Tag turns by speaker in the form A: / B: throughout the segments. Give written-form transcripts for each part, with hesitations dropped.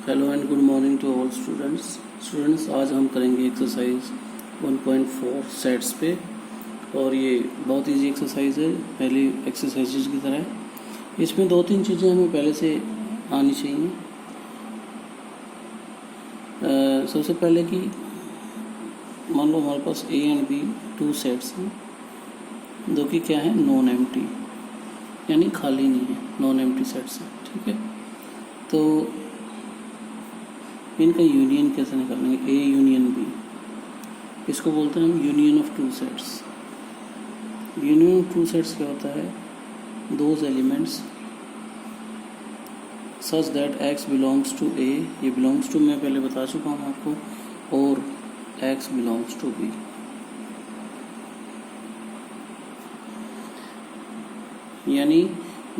A: Hello and good morning to all students आज हम करेंगे एक्सरसाइज 1.4 सेट्स पे। और ये बहुत इजी एक्सरसाइज है, पहली एक्सरसाइजेज की तरह। इसमें दो तीन चीज़ें हमें पहले से आनी चाहिए। सबसे पहले कि मान लो हमारे पास A and B two sets हैं, जो कि क्या है, नॉन एम्प्टी, यानी खाली नहीं है, नॉन एम्प्टी सेट्स हैं। ठीक है, तो इनका यूनियन कैसे निकालेंगे? ए यूनियन बी, इसको बोलते हैं हम union of two sets. Union of two sets क्या होता है? Those elements such that x belongs to A, ये बिलोंग्स टू मैं पहले बता चुका हूँ आपको, और एक्स बिलोंग्स टू बी। यानी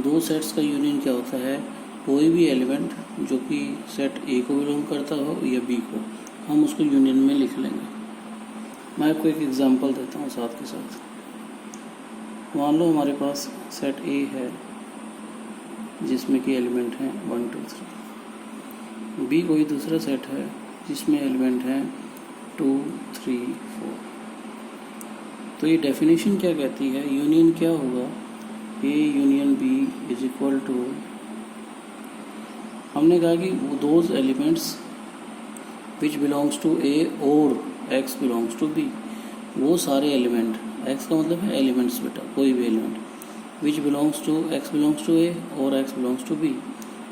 A: दो सेट्स का यूनियन क्या होता है? कोई भी एलिमेंट जो कि सेट ए को बिलोंग करता हो या बी को, हम उसको यूनियन में लिख लेंगे। मैं आपको एक एग्जांपल देता हूँ साथ के साथ। मान लो हमारे पास सेट ए है जिसमें कि एलिमेंट हैं 1 2 3, बी कोई दूसरा सेट है जिसमें एलिमेंट हैं 2 3 4। तो ये डेफिनेशन क्या कहती है? यूनियन क्या होगा? A union B is equal to, हमने कहा कि those elements which belongs to A और एक्स बिलोंग्स टू बी, वो सारे एलिमेंट, एक्स का मतलब है एलिमेंट्स बेटा, कोई भी element, which belongs to x belongs to A और एक्स बिलोंग्स टू बी,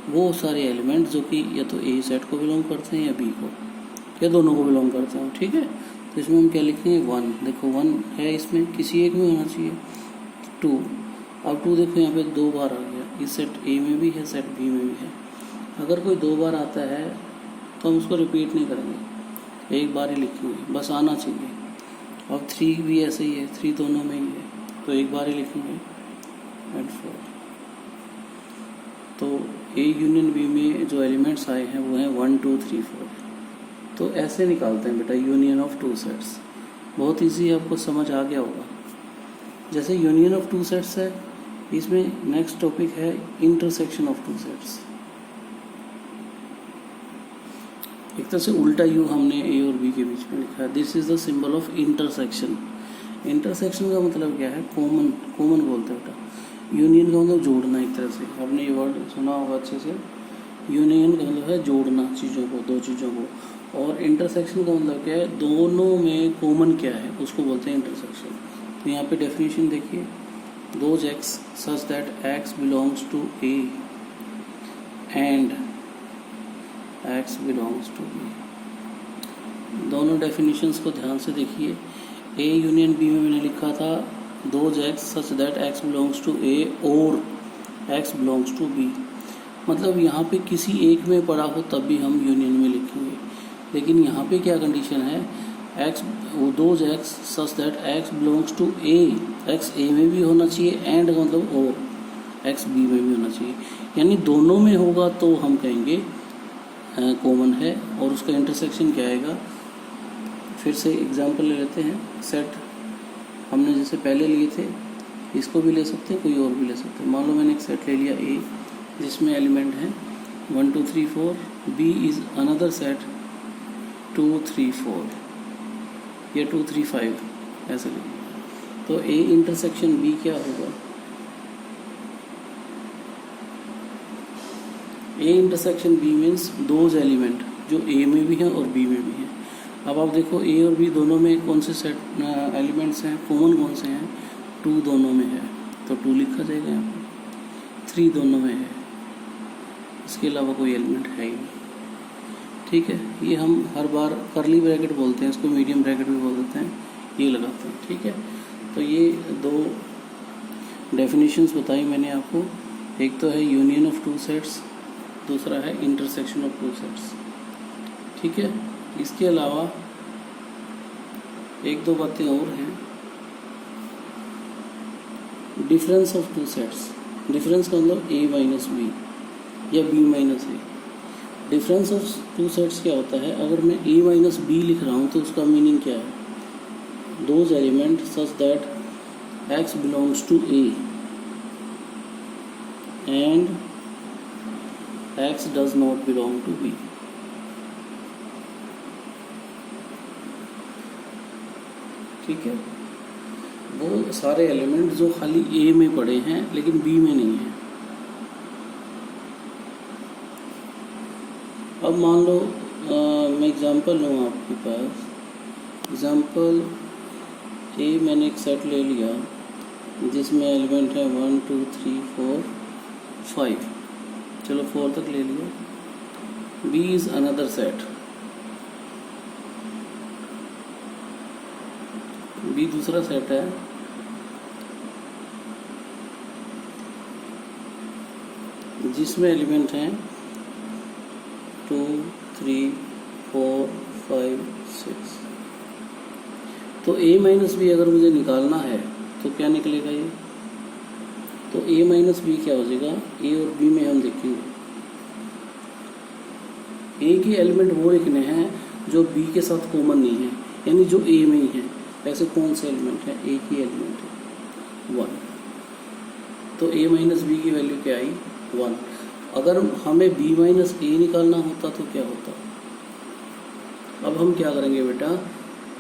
A: वो सारे एलिमेंट जो कि या तो ए सेट को बिलोंग करते हैं या बी को, या दोनों को बिलोंग करते हैं। ठीक है, तो इसमें हम क्या लिखेंगे? 1। देखो 1 है, इसमें किसी एक में होना चाहिए। 2, अब 2 देखो यहाँ पे 2 बार आ गया, इस सेट ए में भी है, सेट बी में भी है। अगर कोई 2 बार आता है तो हम उसको रिपीट नहीं करेंगे, एक बार ही लिखेंगे, बस आना चाहिए। अब 3 भी ऐसे ही है, 3 दोनों में ही है, तो एक बार ही लिखेंगे। एंड 4, तो ए यूनियन बी में जो एलिमेंट्स आए हैं वो हैं 1 2 3 4। तो ऐसे निकालते हैं बेटा यूनियन ऑफ टू सेट्स। बहुत ईजी, आपको समझ आ गया होगा। जैसे यूनियन ऑफ टू सेट्स है, इसमें नेक्स्ट टॉपिक है इंटरसेक्शन ऑफ टू सेट्स। एक तरह से उल्टा यू हमने ए और बी के बीच में लिखा है। This is the symbol of intersection. Intersection का मतलब क्या है? कॉमन बोलते हैं बेटा। यूनियन का मतलब जोड़ना, एक तरह से आपने ये वर्ड सुना होगा अच्छे से। यूनियन का मतलब है जोड़ना चीज़ों को, दो चीज़ों को। और इंटरसेक्शन का मतलब क्या है? दोनों में कॉमन क्या है, उसको बोलते हैं इंटरसेक्शन। तो यहाँ पे डेफिनेशन देखिए, those x such that x belongs to A and x belongs to B. दोनों डेफिनेशंस को ध्यान से देखिए। ए यूनियन बी में मैंने लिखा था those x such that x belongs to A और एक्स बिलोंग्स टू बी, मतलब यहाँ पे किसी एक में पड़ा हो तब भी हम यूनियन में लिखेंगे। लेकिन यहाँ पे क्या कंडीशन है? X, those x such that x belongs to A, x A में भी होना चाहिए, एंड का मतलब और एक्स बी में भी होना चाहिए। यानी दोनों में होगा तो हम कहेंगे कॉमन है। और उसका इंटरसेक्शन क्या आएगा? फिर से एग्जांपल ले लेते हैं। सेट हमने जैसे पहले लिए थे, इसको भी ले सकते हैं, कोई और भी ले सकते हैं। मान लो मैंने एक सेट ले लिया ए जिसमें एलिमेंट हैं 1 2 3 4, बी इज़ अनदर सेट 2 3 4 या 2 3 5, ऐसे लिखें। तो ए इंटरसेक्शन बी क्या होगा? A intersection B means those element जो ए में भी हैं और बी में भी हैं। अब आप देखो ए और बी दोनों में कौन से सेट एलिमेंट्स हैं, कॉमन कौन से हैं? 2 दोनों में है, तो 2 लिखा जाएगा यहाँ पर। 3 दोनों में है, इसके अलावा कोई एलिमेंट है ही नहीं। ठीक है, ये हम हर बार करली ब्रैकेट बोलते हैं, इसको मीडियम ब्रैकेट भी बोल देते हैं, ये लगाते हैं। ठीक है, तो ये 2 डेफिनेशंस बताई मैंने आपको। एक तो है यूनियन ऑफ टू सेट्स, दूसरा है इंटरसेक्शन ऑफ टू सेट्स। ठीक है, इसके अलावा एक दो बातें और हैं। Difference of two sets, difference का मतलब ए माइनस बी या B minus A. Difference of two sets क्या होता है? अगर मैं ए माइनस बी लिख रहा हूँ तो उसका मीनिंग क्या है? Those element such that x belongs to A and x does not belong to B. ठीक है, वो सारे एलिमेंट जो खाली ए में पड़े हैं लेकिन बी में नहीं है। अब मान लो मैं एग्जांपल लूँ आपके पास, एग्जांपल ए मैंने एक सेट ले लिया जिसमें एलिमेंट है 1 2 3 4 5, चलो 4 तक ले लिया। B is another set, B दूसरा सेट है जिसमें एलिमेंट हैं 2 3 4 5 6। तो a माइनस बी अगर मुझे निकालना है तो क्या निकलेगा ये, तो a माइनस बी क्या हो जाएगा, a और b में हम देखेंगे a के एलिमेंट वो लिखने हैं जो b के साथ कॉमन नहीं है, यानी जो a में ही है। ऐसे कौन से एलिमेंट है, a की एलिमेंट है 1, तो a माइनस बी की वैल्यू क्या आई 1। अगर हमें b माइनस a निकालना होता तो क्या होता। अब हम क्या करेंगे बेटा,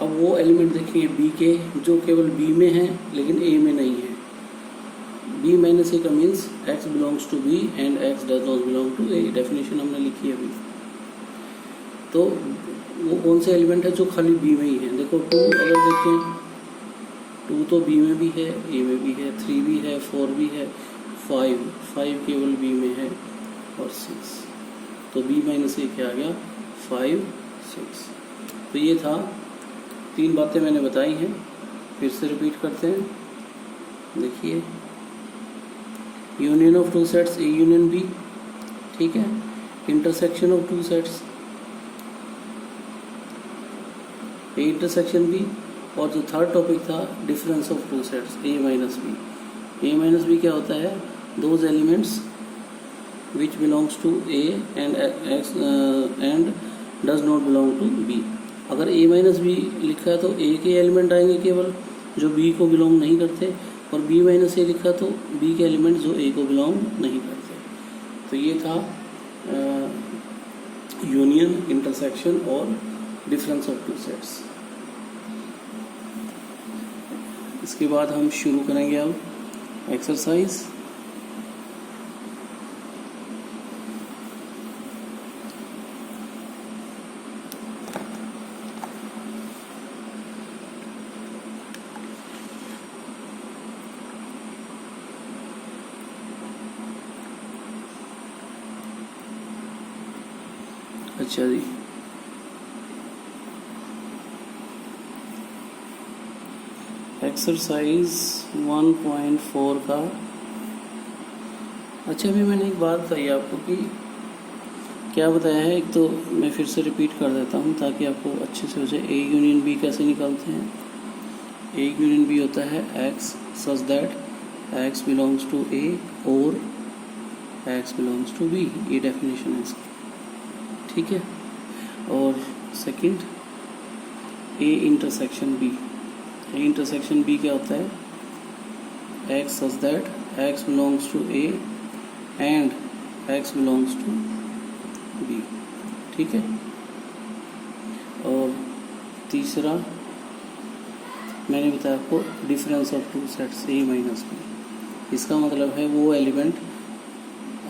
A: अब वो एलिमेंट देखेंगे b के जो केवल b में है लेकिन a में नहीं है। b माइनस a का means x belongs to b and x does not belong to a, definition हमने लिखी है अभी। तो वो कौन से एलिमेंट है जो खाली b में ही है, देखो 2 अगर देखें 2 तो b में भी है a में भी है, 3 भी है 4 भी है, 5 केवल b में है और 6, तो b माइनस a क्या आ गया 5 6। तो ये था, 3 बातें मैंने बताई हैं, फिर से रिपीट करते हैं। देखिए union of two sets A union B, ठीक है, intersection of two sets A intersection B, और जो थर्ड टॉपिक था difference of two sets A minus B. A minus B क्या होता है, those elements which belongs to A and does not belong to B. अगर a minus B लिखा है तो a के एलिमेंट आएंगे केवल जो b को बिलोंग नहीं करते, और b माइनस a लिखा तो b के एलिमेंट जो a को बिलोंग नहीं करते। तो ये था यूनियन, इंटरसेक्शन और डिफरेंस ऑफ टू सेट्स। इसके बाद हम शुरू करेंगे अब एक्सरसाइज। अच्छा जी, एक्सरसाइज 1.4 का। अच्छा अभी मैंने एक बात बताई आपको कि क्या बताया है, एक तो मैं फिर से रिपीट कर देता हूँ ताकि आपको अच्छे से हो जाए। ए यूनियन बी कैसे निकालते हैं, ए यूनियन बी होता है x such that x belongs to A और एक्स बिलोंग्स टू बी, ये डेफिनेशन है इसकी, ठीक है। और second A intersection B, A intersection B क्या होता है, x such that x belongs to A and x belongs to B, ठीक है। और तीसरा मैंने बताया आपको difference of two sets A minus B. इसका मतलब है वो एलिमेंट,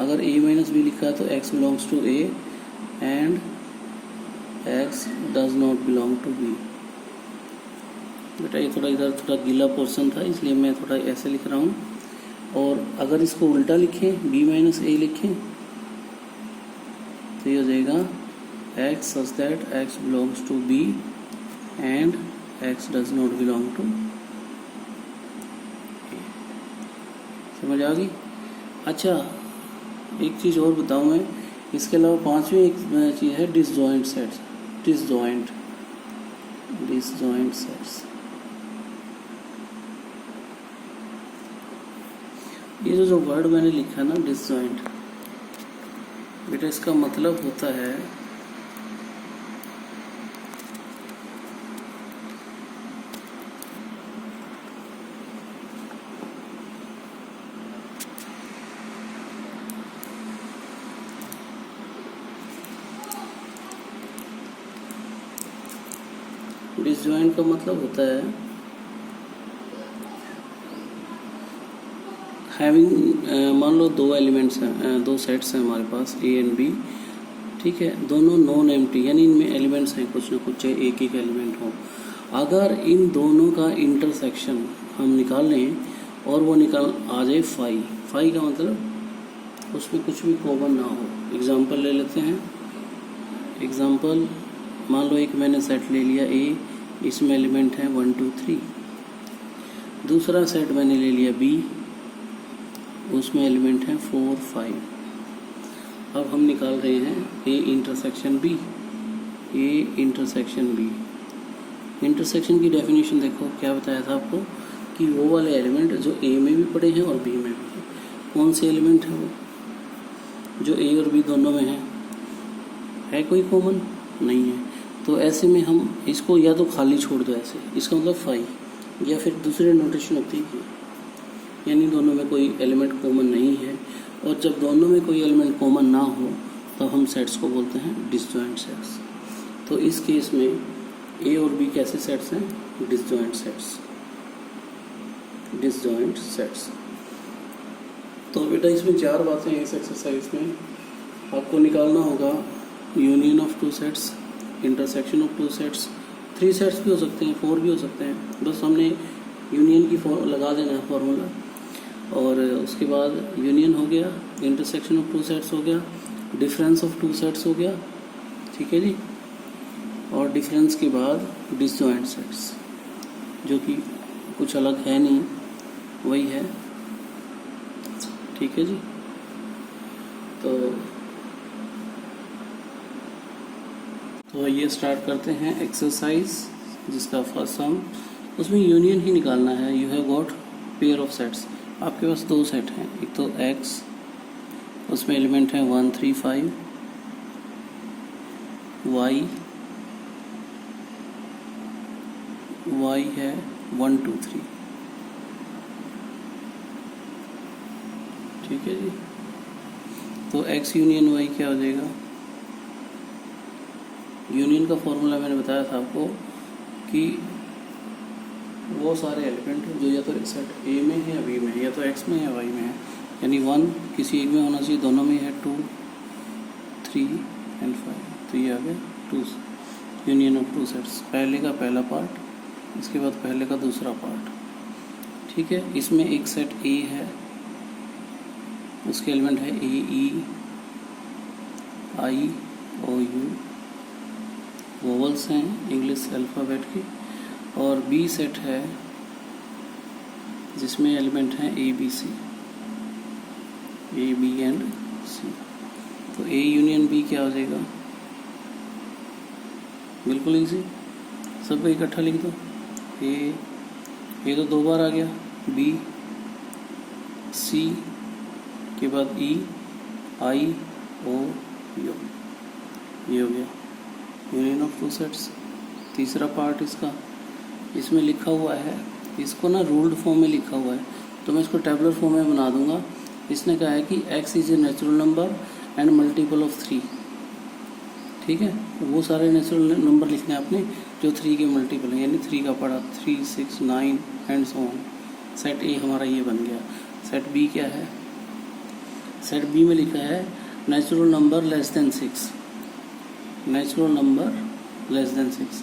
A: अगर ए माइनस बी लिखा है तो X belongs to A and x does not belong to B. बेटा ये थोड़ा इधर थोड़ा गीला पोर्शन था इसलिए मैं थोड़ा ऐसे लिख रहा हूँ। और अगर इसको उल्टा लिखें, बी माइनस ए लिखें, तो ये हो जाएगा x such that x belongs to B and x does not belong to A. समझ आ गई। अच्छा एक चीज़ और बताऊँ मैं, इसके अलावा पांचवी एक चीज़ है डिसजॉइंट सेट्स, डिसजॉइंट सेट्स। ये जो वर्ड मैंने लिखा ना डिसजॉइंट, बेटा इसका मतलब होता है डिसजॉइंट का मतलब होता है हैविंग, मान लो दो एलिमेंट्स हैं, दो सेट्स हैं हमारे पास ए एंड बी, ठीक है, दोनों नॉन एम्प्टी यानी इनमें एलिमेंट्स हैं कुछ ना कुछ, चाहे एक एक एलिमेंट हो। अगर इन दोनों का इंटरसेक्शन हम निकाल लें और वो निकाल आ जाए फाई, फाई का मतलब उसमें कुछ भी कॉमन ना हो। एग्जांपल ले लेते हैं, एग्जांपल मान लो एक मैंने सेट ले लिया ए, इसमें एलिमेंट है 1 2 3। दूसरा सेट मैंने ले लिया बी, उसमें एलिमेंट है 4 5। अब हम निकाल रहे हैं A intersection B, A intersection B. Intersection की डेफिनेशन देखो, क्या बताया था आपको कि वो वाले एलिमेंट जो ए में भी पड़े हैं और बी में भी हैं। कौन से एलिमेंट है वो जो ए और बी दोनों में है कोई कॉमन नहीं है। तो ऐसे में हम इसको या तो खाली छोड़ दो ऐसे, इसका मतलब फाई, या फिर दूसरी नोटेशन होती है यानी दोनों में कोई एलिमेंट कॉमन नहीं है। और जब दोनों में कोई एलिमेंट कॉमन ना हो तब हम सेट्स को बोलते हैं डिसजॉइंट सेट्स। तो इस केस में ए और बी कैसे सेट्स हैं? Disjoint sets, disjoint sets. तो बेटा इसमें चार बातें हैं इस एक्सरसाइज में। आपको निकालना होगा union of two sets, intersection of two sets, 3 sets भी हो सकते हैं, 4 भी हो सकते हैं। बस हमने यूनियन की लगा देना है फॉर्मूला, और उसके बाद यूनियन हो गया, इंटरसेक्शन ऑफ टू सेट्स हो गया, डिफरेंस ऑफ टू सेट्स हो गया, ठीक है जी, और डिफरेंस के बाद डिसजॉइंट सेट्स, जो कि कुछ अलग है नहीं, वही है, ठीक है जी। तो ये स्टार्ट करते हैं एक्सरसाइज, जिसका फर्स्ट सम, उसमें यूनियन ही निकालना है। You have got pair of sets, आपके पास 2 सेट हैं, एक तो x, उसमें एलिमेंट है 1 3 5, y है 1 2 3, ठीक है जी। तो x यूनियन y क्या हो जाएगा? यूनियन का फॉर्मूला मैंने बताया था आपको कि वो सारे एलिमेंट जो या तो सेट ए में है या बी में है, या तो x में या y में है, यानी 1 किसी एक में होना चाहिए, दोनों में है 2 3 एंड 5। तो ये आ गया 2 यूनियन ऑफ टू सेट्स, पहले का पहला पार्ट, इसके बाद पहले का दूसरा पार्ट, ठीक है। इसमें एक सेट ए है, उसके एलिमेंट है A E I O U, vowels हैं इंग्लिश अल्फ़ाबेट की, और बी सेट है जिसमें एलिमेंट हैं A B C, A B and C. तो ए यूनियन बी क्या हो जाएगा? बिल्कुल इजी, सब को इकट्ठा लिख दो। ए तो 2 बार आ गया, बी सी के बाद ई आई ओ यू, ये हो गया यूनियन ऑफ टू सेट्स। तीसरा पार्ट इसका, इसमें लिखा हुआ है, इसको ना रूल्ड फॉर्म में लिखा हुआ है, तो मैं इसको टेबुलर फॉर्म में बना दूंगा। इसने कहा है कि x is a natural number and multiple of 3, ठीक है। वो सारे नेचुरल नंबर लिखने हैं आपने जो 3 के मल्टीपल हैं, यानी 3 का पड़ा 3 6 9 एंड सो ऑन। सेट ए हमारा ये बन गया। सेट बी क्या है? सेट बी में लिखा है natural number less than 6, natural number less than 6,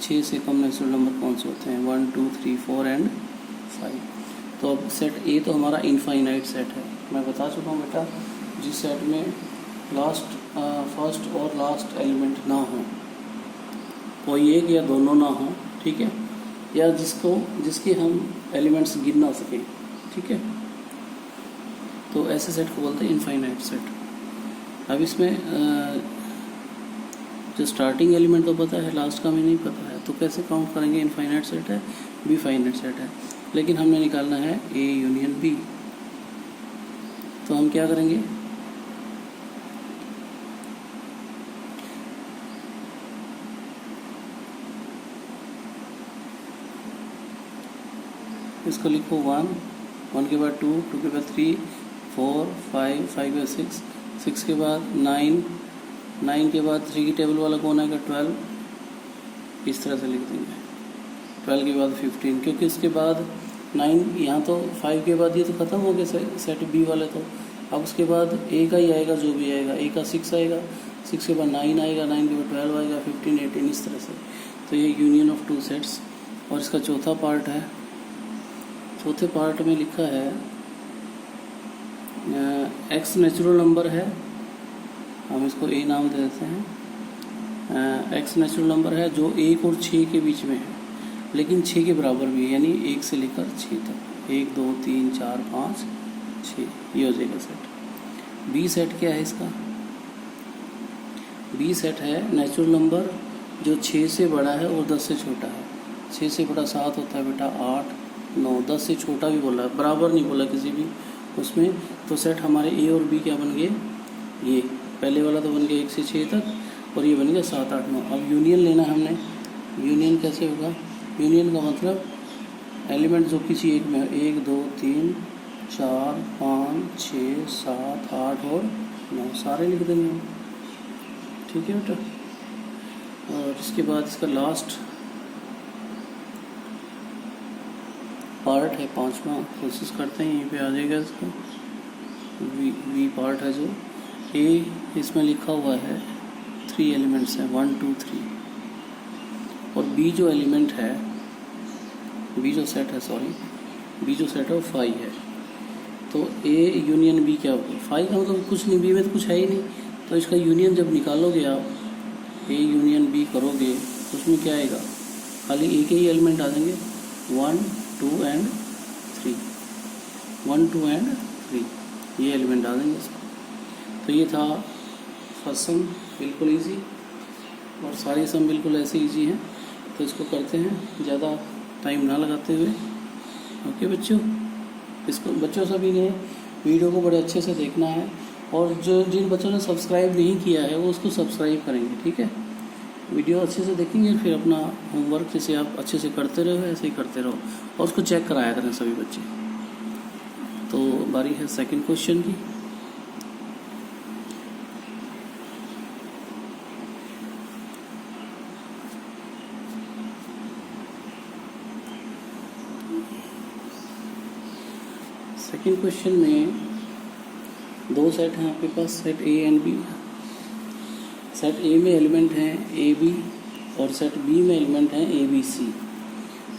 A: 6 से कम नेचुरल नंबर कौन से होते हैं? 1 2 3 4 एंड 5। तो अब सेट ए तो हमारा इनफाइनाइट सेट है। मैं बता चुका हूँ बेटा, जिस सेट में फर्स्ट और लास्ट एलिमेंट ना हो, कोई एक या दोनों ना हो, ठीक है, या जिसके हम एलिमेंट्स गिन ना सकें, ठीक है, तो ऐसे सेट को बोलते हैं इनफाइनाइट सेट। अब इसमें जो स्टार्टिंग एलिमेंट तो पता है, लास्ट का हमें नहीं पता है, तो कैसे काउंट करेंगे? इनफाइनाइट सेट है, बी फाइनाइट सेट है, लेकिन हमने निकालना है ए यूनियन बी। तो हम क्या करेंगे? इसको लिखो 1 के बाद 2 के बाद 3 4 5 के बाद 6 के बाद 9 के बाद 3 की टेबल वाला कौन आएगा? 12 इस तरह से लिख देंगे। 12 के बाद 15, क्योंकि उसके बाद 9, यहाँ तो 5 के बाद ये तो ख़त्म हो गया सेट बी वाले तो। अब उसके बाद ए का ही आएगा, जो भी आएगा। ए का 6 आएगा, 6 के बाद 9 आएगा, 9 के बाद 12 आएगा, 15, 18 इस तरह से। तो ये यूनियन ऑफ 2 सेट्स। और इसका चौथा पार्ट है, चौथे पार्ट में लिखा है एक्स नेचुरल नंबर है, हम इसको ए नाम दे देते हैं। एक्स नेचुरल नंबर है जो 1 और 6 के बीच में है, लेकिन 6 के बराबर भी है, यानी 1 से लेकर 6 तक। 1 2 3 4 5 6, ये हो जाएगा सेट। बी सेट क्या है इसका? बी सेट है नेचुरल नंबर जो 6 से बड़ा है और 10 से छोटा है। 6 से बड़ा 7 होता है बेटा, 8 9, 10 से छोटा भी बोला है, बराबर नहीं बोला किसी भी उसमें। तो सेट हमारे ए और बी क्या बन गए? ये पहले वाला तो बन गया 1 से 6 तक, और ये बन गया 7 8 9। अब यूनियन लेना है हमने। यूनियन कैसे होगा? यूनियन का मतलब एलिमेंट जो किसी एक में है, 1 2 3 4 5 6 7 8 और 9 सारे लिख देंगे हम। ठीक है बेटा। और इसके बाद इसका लास्ट पार्ट है 5वां, कोशिश करते हैं यहीं पे आ जाएगा इसका। वी पार्ट है जो ए, इसमें लिखा हुआ है 3 एलिमेंट्स हैं, 1 2 3। और बी जो एलिमेंट है, बी जो सेट है, सॉरी, बी जो सेट है वो 5 है। तो ए यूनियन बी क्या होगा? 5 का मतलब कुछ नहीं, बी में तो कुछ है ही नहीं। तो इसका यूनियन जब निकालोगे आप, ए यूनियन बी करोगे तो उसमें क्या आएगा? खाली ए के ही एलिमेंट आ जाएंगे, 1 2 एंड 3, 1 2 एंड 3, ये एलिमेंट आ जाएंगे इसमें। तो ये था फर्स्ट सम, बिल्कुल इजी, और सारी सम बिल्कुल ऐसे इजी हैं। तो इसको करते हैं ज़्यादा टाइम ना लगाते हुए। ओके बच्चों, इसको बच्चों सभी ने वीडियो को बड़े अच्छे से देखना है, और जो जिन बच्चों ने सब्सक्राइब नहीं किया है वो उसको सब्सक्राइब करेंगे। ठीक है, वीडियो अच्छे से देखेंगे, फिर अपना होमवर्क जैसे आप अच्छे से करते रहो ऐसे ही करते रहो, और उसको चेक कराया करें सभी बच्चे। तो बारी है सेकंड क्वेश्चन की। सेकंड क्वेश्चन में 2 सेट हैं आपके पास, set A and B. Set A में एलिमेंट हैं ए बी, और सेट बी में एलिमेंट हैं ए बी सी।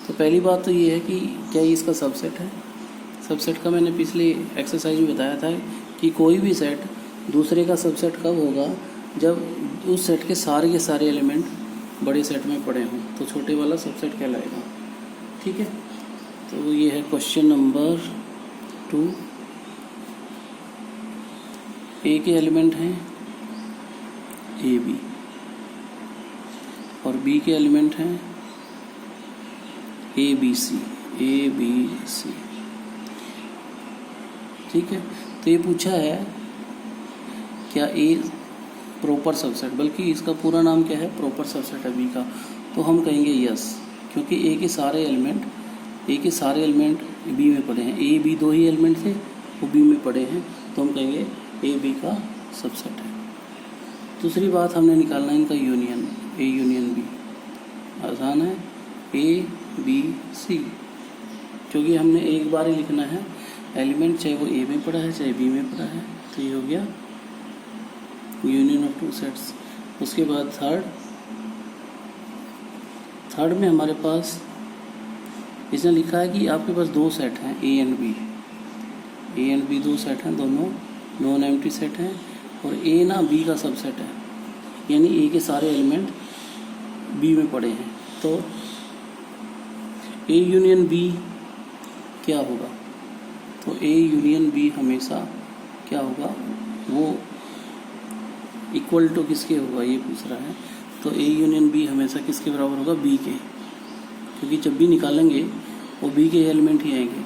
A: तो पहली बात तो ये है कि क्या ये इसका सबसेट है? सबसेट का मैंने पिछली एक्सरसाइज में बताया था कि कोई भी सेट दूसरे का सबसेट कब होगा? जब उस सेट के सारे एलिमेंट बड़े सेट में पड़े हों, तो छोटे वाला सबसेट कहलाएगा। ठीक है, तो ये है क्वेश्चन नंबर 2। ए के एलिमेंट हैं ए बी, और बी के एलिमेंट हैं A B C, A B सी। ठीक है, तो ये पूछा है क्या ए प्रॉपर सबसेट, बल्कि इसका पूरा नाम क्या है? प्रॉपर सबसेट है बी का। तो हम कहेंगे यस, क्योंकि ए के सारे एलिमेंट बी में पड़े हैं। ए बी 2 ही एलिमेंट थे, वो बी में पड़े हैं, तो हम कहेंगे ए बी का सबसेट है। दूसरी बात हमने निकालना है इनका यूनियन, ए यूनियन बी। आसान है, ए बी सी, क्योंकि हमने एक बार ही लिखना है एलिमेंट, चाहे वो ए में पड़ा है चाहे बी में पड़ा है। तो ये हो गया यूनियन ऑफ 2 सेट्स। उसके बाद थर्ड में हमारे पास इसने लिखा है कि आपके पास 2 सेट हैं A and B. A and B 2 set हैं, दोनों नॉन एम्प्टी सेट हैं, और ए ना बी का सबसेट है, यानी ए के सारे एलिमेंट बी में पड़े हैं। तो ए यूनियन बी क्या होगा? तो ए यूनियन बी हमेशा क्या होगा? वो इक्वल टू किसके होगा, ये पूछ रहा है। तो ए यूनियन बी हमेशा किसके बराबर होगा? बी के, क्योंकि जब भी निकालेंगे वो बी के एलिमेंट ही आएंगे,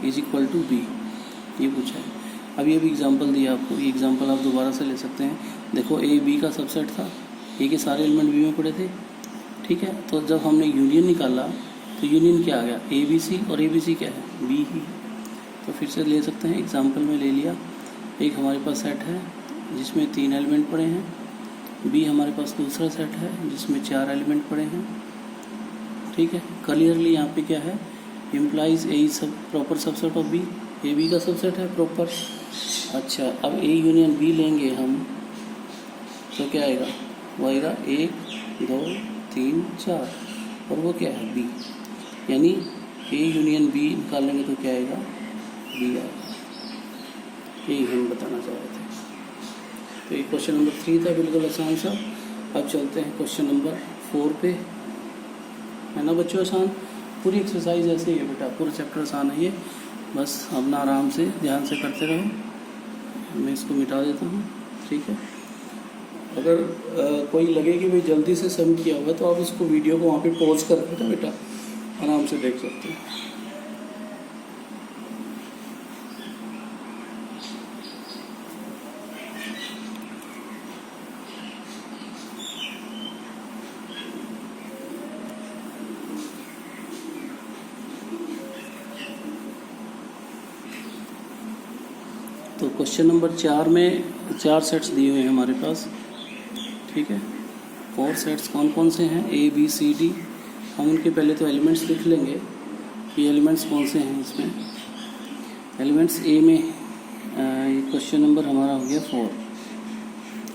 A: इज इक्वल टू बी, ये पूछा है। अब ये भी एग्जांपल दिया आपको, ये एग्जांपल आप दोबारा से ले सकते हैं। देखो ए बी का सबसेट था, ए के सारे एलिमेंट बी में पड़े थे। ठीक है, तो जब हमने यूनियन निकाला तो यूनियन क्या आ गया? ए बी सी, और ए बी सी क्या है? बी ही। तो फिर से ले सकते हैं, एग्जांपल में ले लिया। एक हमारे पास सेट है जिसमें 3 एलिमेंट पड़े हैं, बी हमारे पास दूसरा सेट है जिसमें 4 एलिमेंट पड़े हैं, ठीक है। क्लियरली यहाँ पे क्या है, इम्प्लाइज ए सब proper subset of B, A B का सबसेट है प्रॉपर। अच्छा, अब ए यूनियन बी लेंगे हम तो क्या आएगा, वो आएगा 1 2 3 4, और वो क्या है बी, यानी ए यूनियन बी निकाल लेंगे तो क्या आएगा, बी आएगा। यही हम बताना चाह रहे थे। तो ये क्वेश्चन नंबर 3 था, बिल्कुल आसान सा। अब चलते हैं क्वेश्चन नंबर 4 पे, है ना बच्चों। आसान पूरी एक्सरसाइज ऐसे ही है बेटा, पूरा चैप्टर आसान है ये, बस अपना आराम से ध्यान से करते रहो। मैं इसको मिटा देता हूँ, ठीक है। अगर कोई लगे कि भाई जल्दी से सम किया हुआ तो आप इसको वीडियो को वहाँ पे पॉज करके ना बेटा आराम से देख सकते हैं। तो क्वेश्चन नंबर 4 में 4 सेट्स दिए हुए हैं हमारे पास, ठीक है। 4 सेट्स कौन कौन से हैं, ए बी सी डी। हम उनके पहले तो एलिमेंट्स लिख लेंगे कि एलिमेंट्स कौन से हैं इसमें। एलिमेंट्स ए में ये क्वेश्चन नंबर हमारा हो गया 4,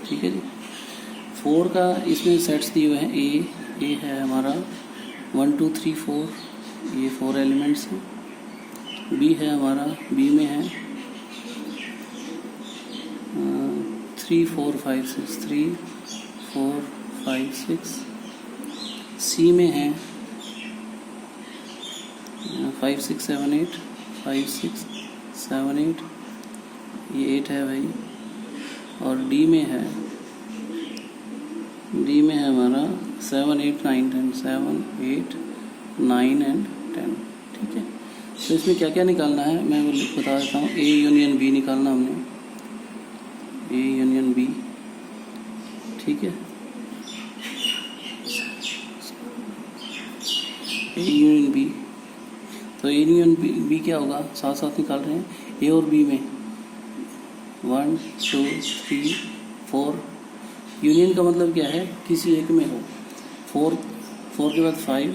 A: ठीक है जी। 4 का इसमें सेट्स दिए हुए हैं, ए है हमारा 1 2 3 4, ये 4 एलिमेंट्स हैं। बी है हमारा, बी में है 3 4 5 6, 3 4 5 6। सी में है 5 6 7 8, 5 6 7 8, ये 8 है भाई। और डी में है हमारा 7 8 9 10, 7 8 9 एंड 10, ठीक है। तो इसमें क्या क्या निकालना है मैं बता देता हूँ। ए यूनियन बी निकालना हमने, ए यूनियन बी, ठीक है। ए यूनियन बी, तो ए यूनियन बी क्या होगा, साथ साथ निकाल रहे हैं। ए और बी में 1 2 3 4, यूनियन का मतलब क्या है, किसी एक में हो। 4 के बाद 5,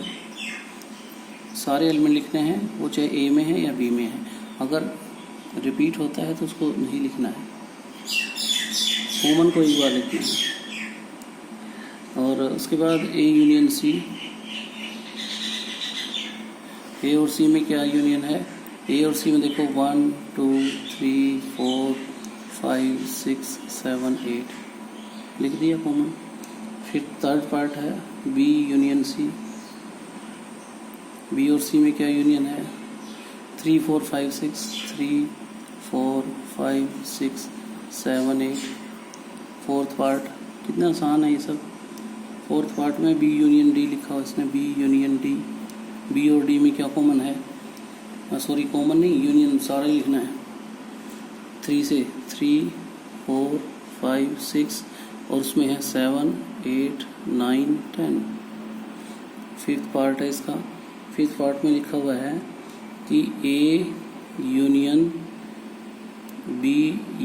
A: सारे एलिमेंट लिखने हैं, वो चाहे ए में है या बी में है। अगर रिपीट होता है तो उसको नहीं लिखना है, कॉमन को एक बार लिखना है। और उसके बाद ए यूनियन सी, ए और सी में क्या यूनियन है, ए और सी में देखो 1 2 3 4 5 6 7 8 लिख दिया कॉमन। फिर थर्ड पार्ट है बी यूनियन सी, बी और सी में क्या यूनियन है, 3 4 5 6, 3 4 5 6 7 8। फोर्थ पार्ट कितना आसान है ये सब। फोर्थ पार्ट में बी यूनियन डी लिखा हुआ इसने, बी यूनियन डी। बी और डी में क्या कॉमन है, सॉरी कॉमन नहीं, यूनियन सारा ही लिखना है। 3 से 3 4 5 6, और उसमें है 7 8 9 10। फिफ्थ पार्ट है इसका। फिफ्थ पार्ट में लिखा हुआ है कि A union B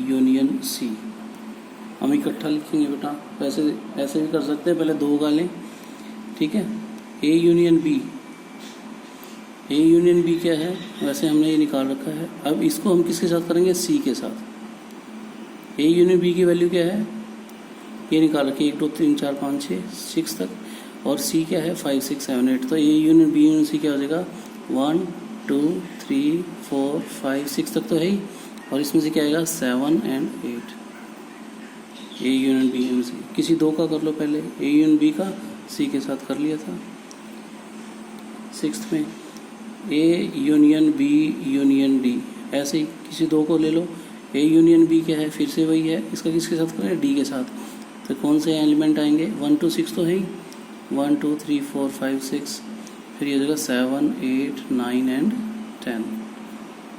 A: union C. हम इकट्ठा लिखेंगे बेटा, ऐसे भी कर सकते हैं, पहले 2 गालें, ठीक है। A union B, A union B क्या है, वैसे हमने ये निकाल रखा है। अब इसको हम किसके साथ करेंगे, सी के साथ। ए यूनियन बी की वैल्यू क्या है, ये निकाल रखी है 1 2 3 4 5 6 तक, और सी क्या है 5 6 7 8। तो A union B union C क्या हो जाएगा, 1 2 3 4 5 6 तक तो है ही, और इसमें से क्या आएगा 7 and 8। A union B union C, किसी 2 का कर लो पहले, ए यूनियन बी का सी के साथ कर लिया था। 6th में A union B union D, ऐसे ही किसी 2 को ले लो। ए यूनियन बी क्या है, फिर से वही है, इसका किसके साथ करें, डी के साथ। तो कौन से एलिमेंट आएंगे, 1 2 6 तो है ही, 1 2 3 4 5 6, फिर ये जगह 7 8 9 एंड 10,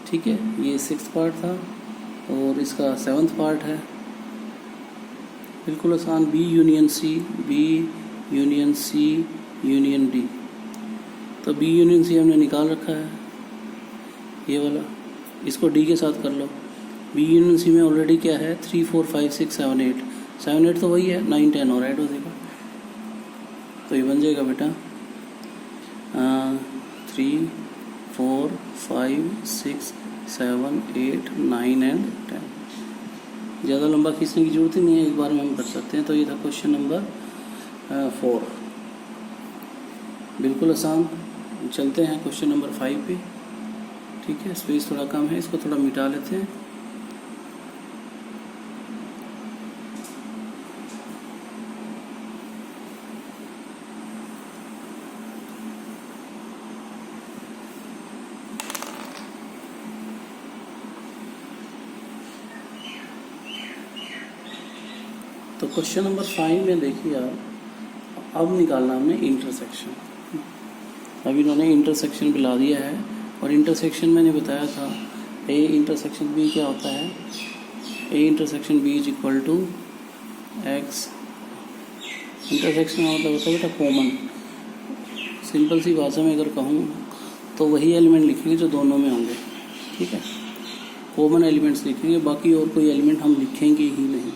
A: ठीक है। ये 6th पार्ट था, और इसका 7th पार्ट है, बिल्कुल आसान। B union C, B union C union D. तो बी यूनियन सी हमने निकाल रखा है, ये वाला, इसको डी के साथ कर लो। बी यूनियन सी में ऑलरेडी क्या है, 3 4 5 6 7 8, 7 8 तो वही है, 9 10 और ऐड हो जाएगा, तो ये बन जाएगा बेटा 3 4 5 6 7 8 9 एंड 10। ज़्यादा लंबा खींचने की जरूरत ही नहीं है, एक बार में हम कर सकते हैं। तो ये था क्वेश्चन नंबर 4, बिल्कुल आसान। चलते हैं क्वेश्चन नंबर 5 पे। ठीक है, स्पेस थोड़ा कम है, इसको थोड़ा मिटा लेते हैं। तो क्वेश्चन नंबर 5 में देखिए आप, अब निकालना हमने इंटरसेक्शन। अब इन्होंने इंटरसेक्शन मिला दिया है, और इंटरसेक्शन मैंने बताया था ए इंटरसेक्शन बी क्या होता है, A intersection B is equal to X. Intersection का मतलब होता है बेटा कॉमन। सिंपल सी भाषा में अगर कहूँ तो वही एलिमेंट लिखेंगे जो दोनों में होंगे। ठीक है, कॉमन एलिमेंट्स लिखेंगे, बाकी और कोई एलिमेंट हम लिखेंगे ही नहीं।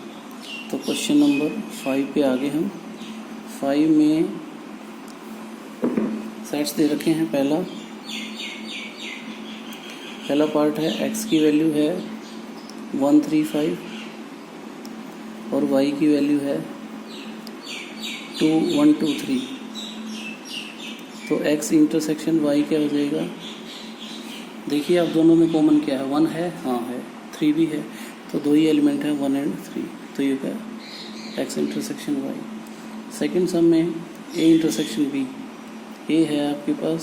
A: तो क्वेश्चन नंबर 5 पे आगे हम 5 में सेट्स दे रखे हैं। पहला पार्ट है x की वैल्यू है 135 और y की वैल्यू है 2 1 2 3। तो x इंटरसेक्शन y क्या हो जाएगा? देखिए आप दोनों में कॉमन क्या है, 1 है, हाँ है, 3 भी है, तो दो ही एलिमेंट है 1 एंड 3। तो ये क्या x intersection y। Second sum में a इंटरसेक्शन b। a है आपके पास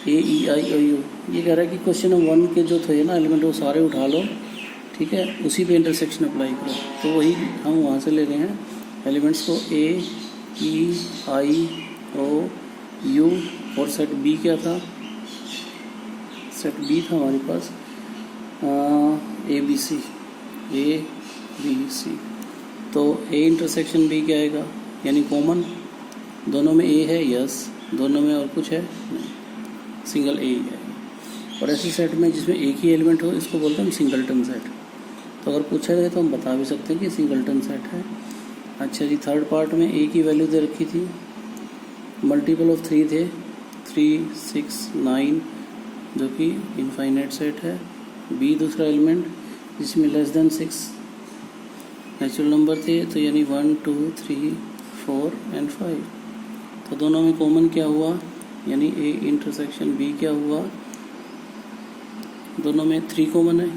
A: a e i o u। ये कह रहा है कि क्वेश्चन नंबर 1 के जो थे ना एलिमेंट वो सारे उठा लो, ठीक है, उसी पे इंटरसेक्शन अप्लाई करो। तो वही हम वहाँ से ले रहे हैं एलिमेंट्स को, a e i o u, और सेट b क्या था? सेट b था हमारे पास a b c। तो a इंटरसेक्शन b क्या आएगा, यानी कॉमन दोनों में a है, यस, दोनों में और कुछ है नहीं, सिंगल a ही है। और ऐसे सेट में जिसमें एक ही एलिमेंट हो इसको बोलते हैं हम सिंगलटन सेट। तो अगर पूछा जाए तो हम बता भी सकते हैं कि सिंगलटन सेट है। अच्छा जी, थर्ड पार्ट में a की वैल्यू दे रखी थी, मल्टीपल ऑफ 3 थे, 3 6 9, जो कि इनफाइनाइट सेट है। b दूसरा एलिमेंट जिसमें लेस देन 6 नेचुरल नंबर थे, तो यानी 1 2 3 4 एंड 5। तो दोनों में कॉमन क्या हुआ, यानी a इंटरसेक्शन b क्या हुआ, दोनों में 3 कॉमन है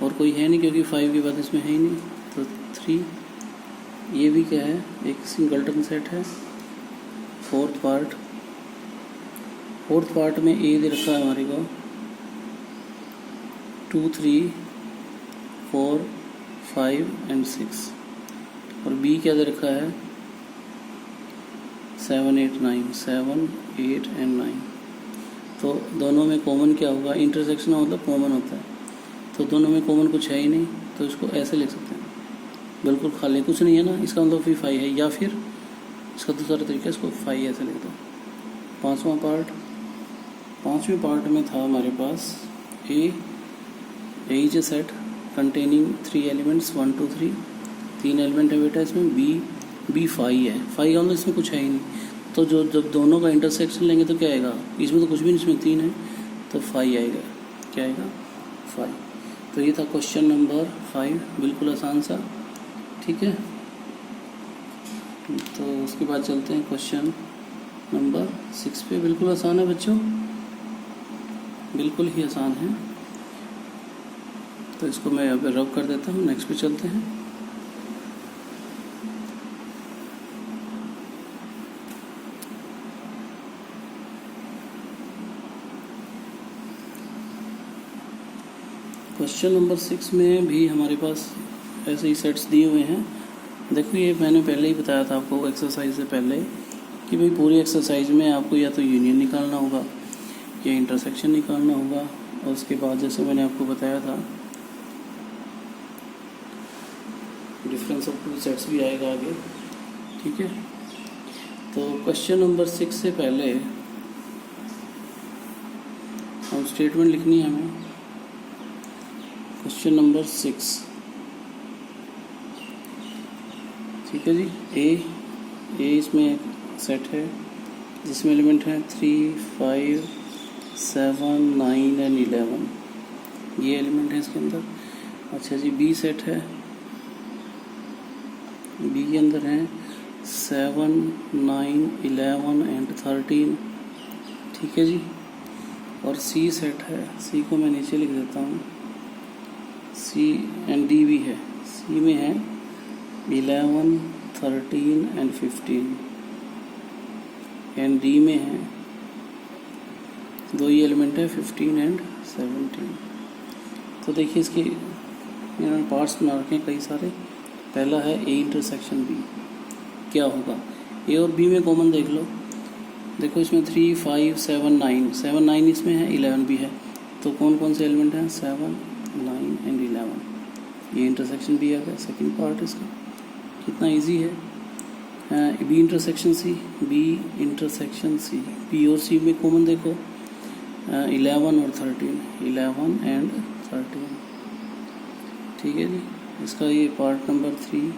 A: और कोई है नहीं क्योंकि 5 के बाद इसमें है ही नहीं, तो 3। ये भी क्या है, एक सिंगलटन सेट है। फोर्थ पार्ट में a दे रखा है हमारे को 2 3 4 5 एंड 6, और b क्या दे रखा है 7 8 एंड 9। तो दोनों में कॉमन क्या होगा, इंटरसेक्शन मतलब कॉमन होता है, तो दोनों में कॉमन कुछ है ही नहीं, तो इसको ऐसे लिख सकते हैं, बिल्कुल खाली कुछ नहीं है ना, इसका मतलब फिर 5 है। या फिर इसका दूसरा तरीका, इसको 5 ऐसे लिख दो। पाँचवें पार्ट में था हमारे पास A is a set containing 3 elements 1 2 3, 3 element है बेटा इसमें, बी 5 है, 5 का मतलब इसमें कुछ है ही नहीं, तो जब दोनों का इंटरसेक्शन लेंगे तो क्या आएगा, इसमें तो कुछ भी नहीं, इसमें 3 है, तो 5 आएगा। क्या आएगा, 5। तो ये था क्वेश्चन नंबर 5, बिल्कुल आसान सा। ठीक है, तो उसके बाद चलते हैं क्वेश्चन नंबर 6 पे। बिल्कुल आसान है बच्चों, बिल्कुल ही आसान है। तो इसको मैं यहाँ पे रब कर देता हूँ, नेक्स्ट पे चलते हैं। क्वेश्चन नंबर 6 में भी हमारे पास ऐसे ही सेट्स दिए हुए हैं। देखो ये मैंने पहले ही बताया था आपको एक्सरसाइज से पहले कि भाई पूरी एक्सरसाइज में आपको या तो यूनियन निकालना होगा या इंटरसेक्शन निकालना होगा, और उसके बाद जैसे मैंने आपको बताया था डिफरेंस ऑफ टू सेट्स भी आएगा आगे। ठीक है, तो क्वेश्चन नंबर 6 से पहले हम स्टेटमेंट लिखनी है हमें। क्वेश्चन नंबर 6, ठीक है जी। ए इसमें एक सेट है जिसमें एलिमेंट हैं 3, 5, 7, 9 एंड 11, ये एलिमेंट है इसके अंदर। अच्छा जी, बी सेट है, बी के अंदर हैं 7, 9, 11 एंड 13, ठीक है जी। और सी सेट है, सी को मैं नीचे लिख देता हूँ, सी एंड डी भी है, सी में है 11, 13 एंड 15 एंड डी में है दो ही एलिमेंट है 15 एंड 17। तो देखिए इसके इन्होंने पार्ट्स बना रखे हैं कई सारे। पहला है ए इंटरसेक्शन बी, क्या होगा, ए और बी में कॉमन देख लो, देखो इसमें 3, 5, 7, 9, 7, 9 इसमें है, 11 भी है, तो कौन कौन से एलिमेंट हैं, 7, 9 एंड 11, ये इंटरसेक्शन बी आ गया। सेकेंड पार्ट इसका कितना इजी है, B intersection C, B intersection C, B और सी में कॉमन देखो 11 और 13, 11 एंड 13, ठीक है जी। इसका ये पार्ट नंबर 3,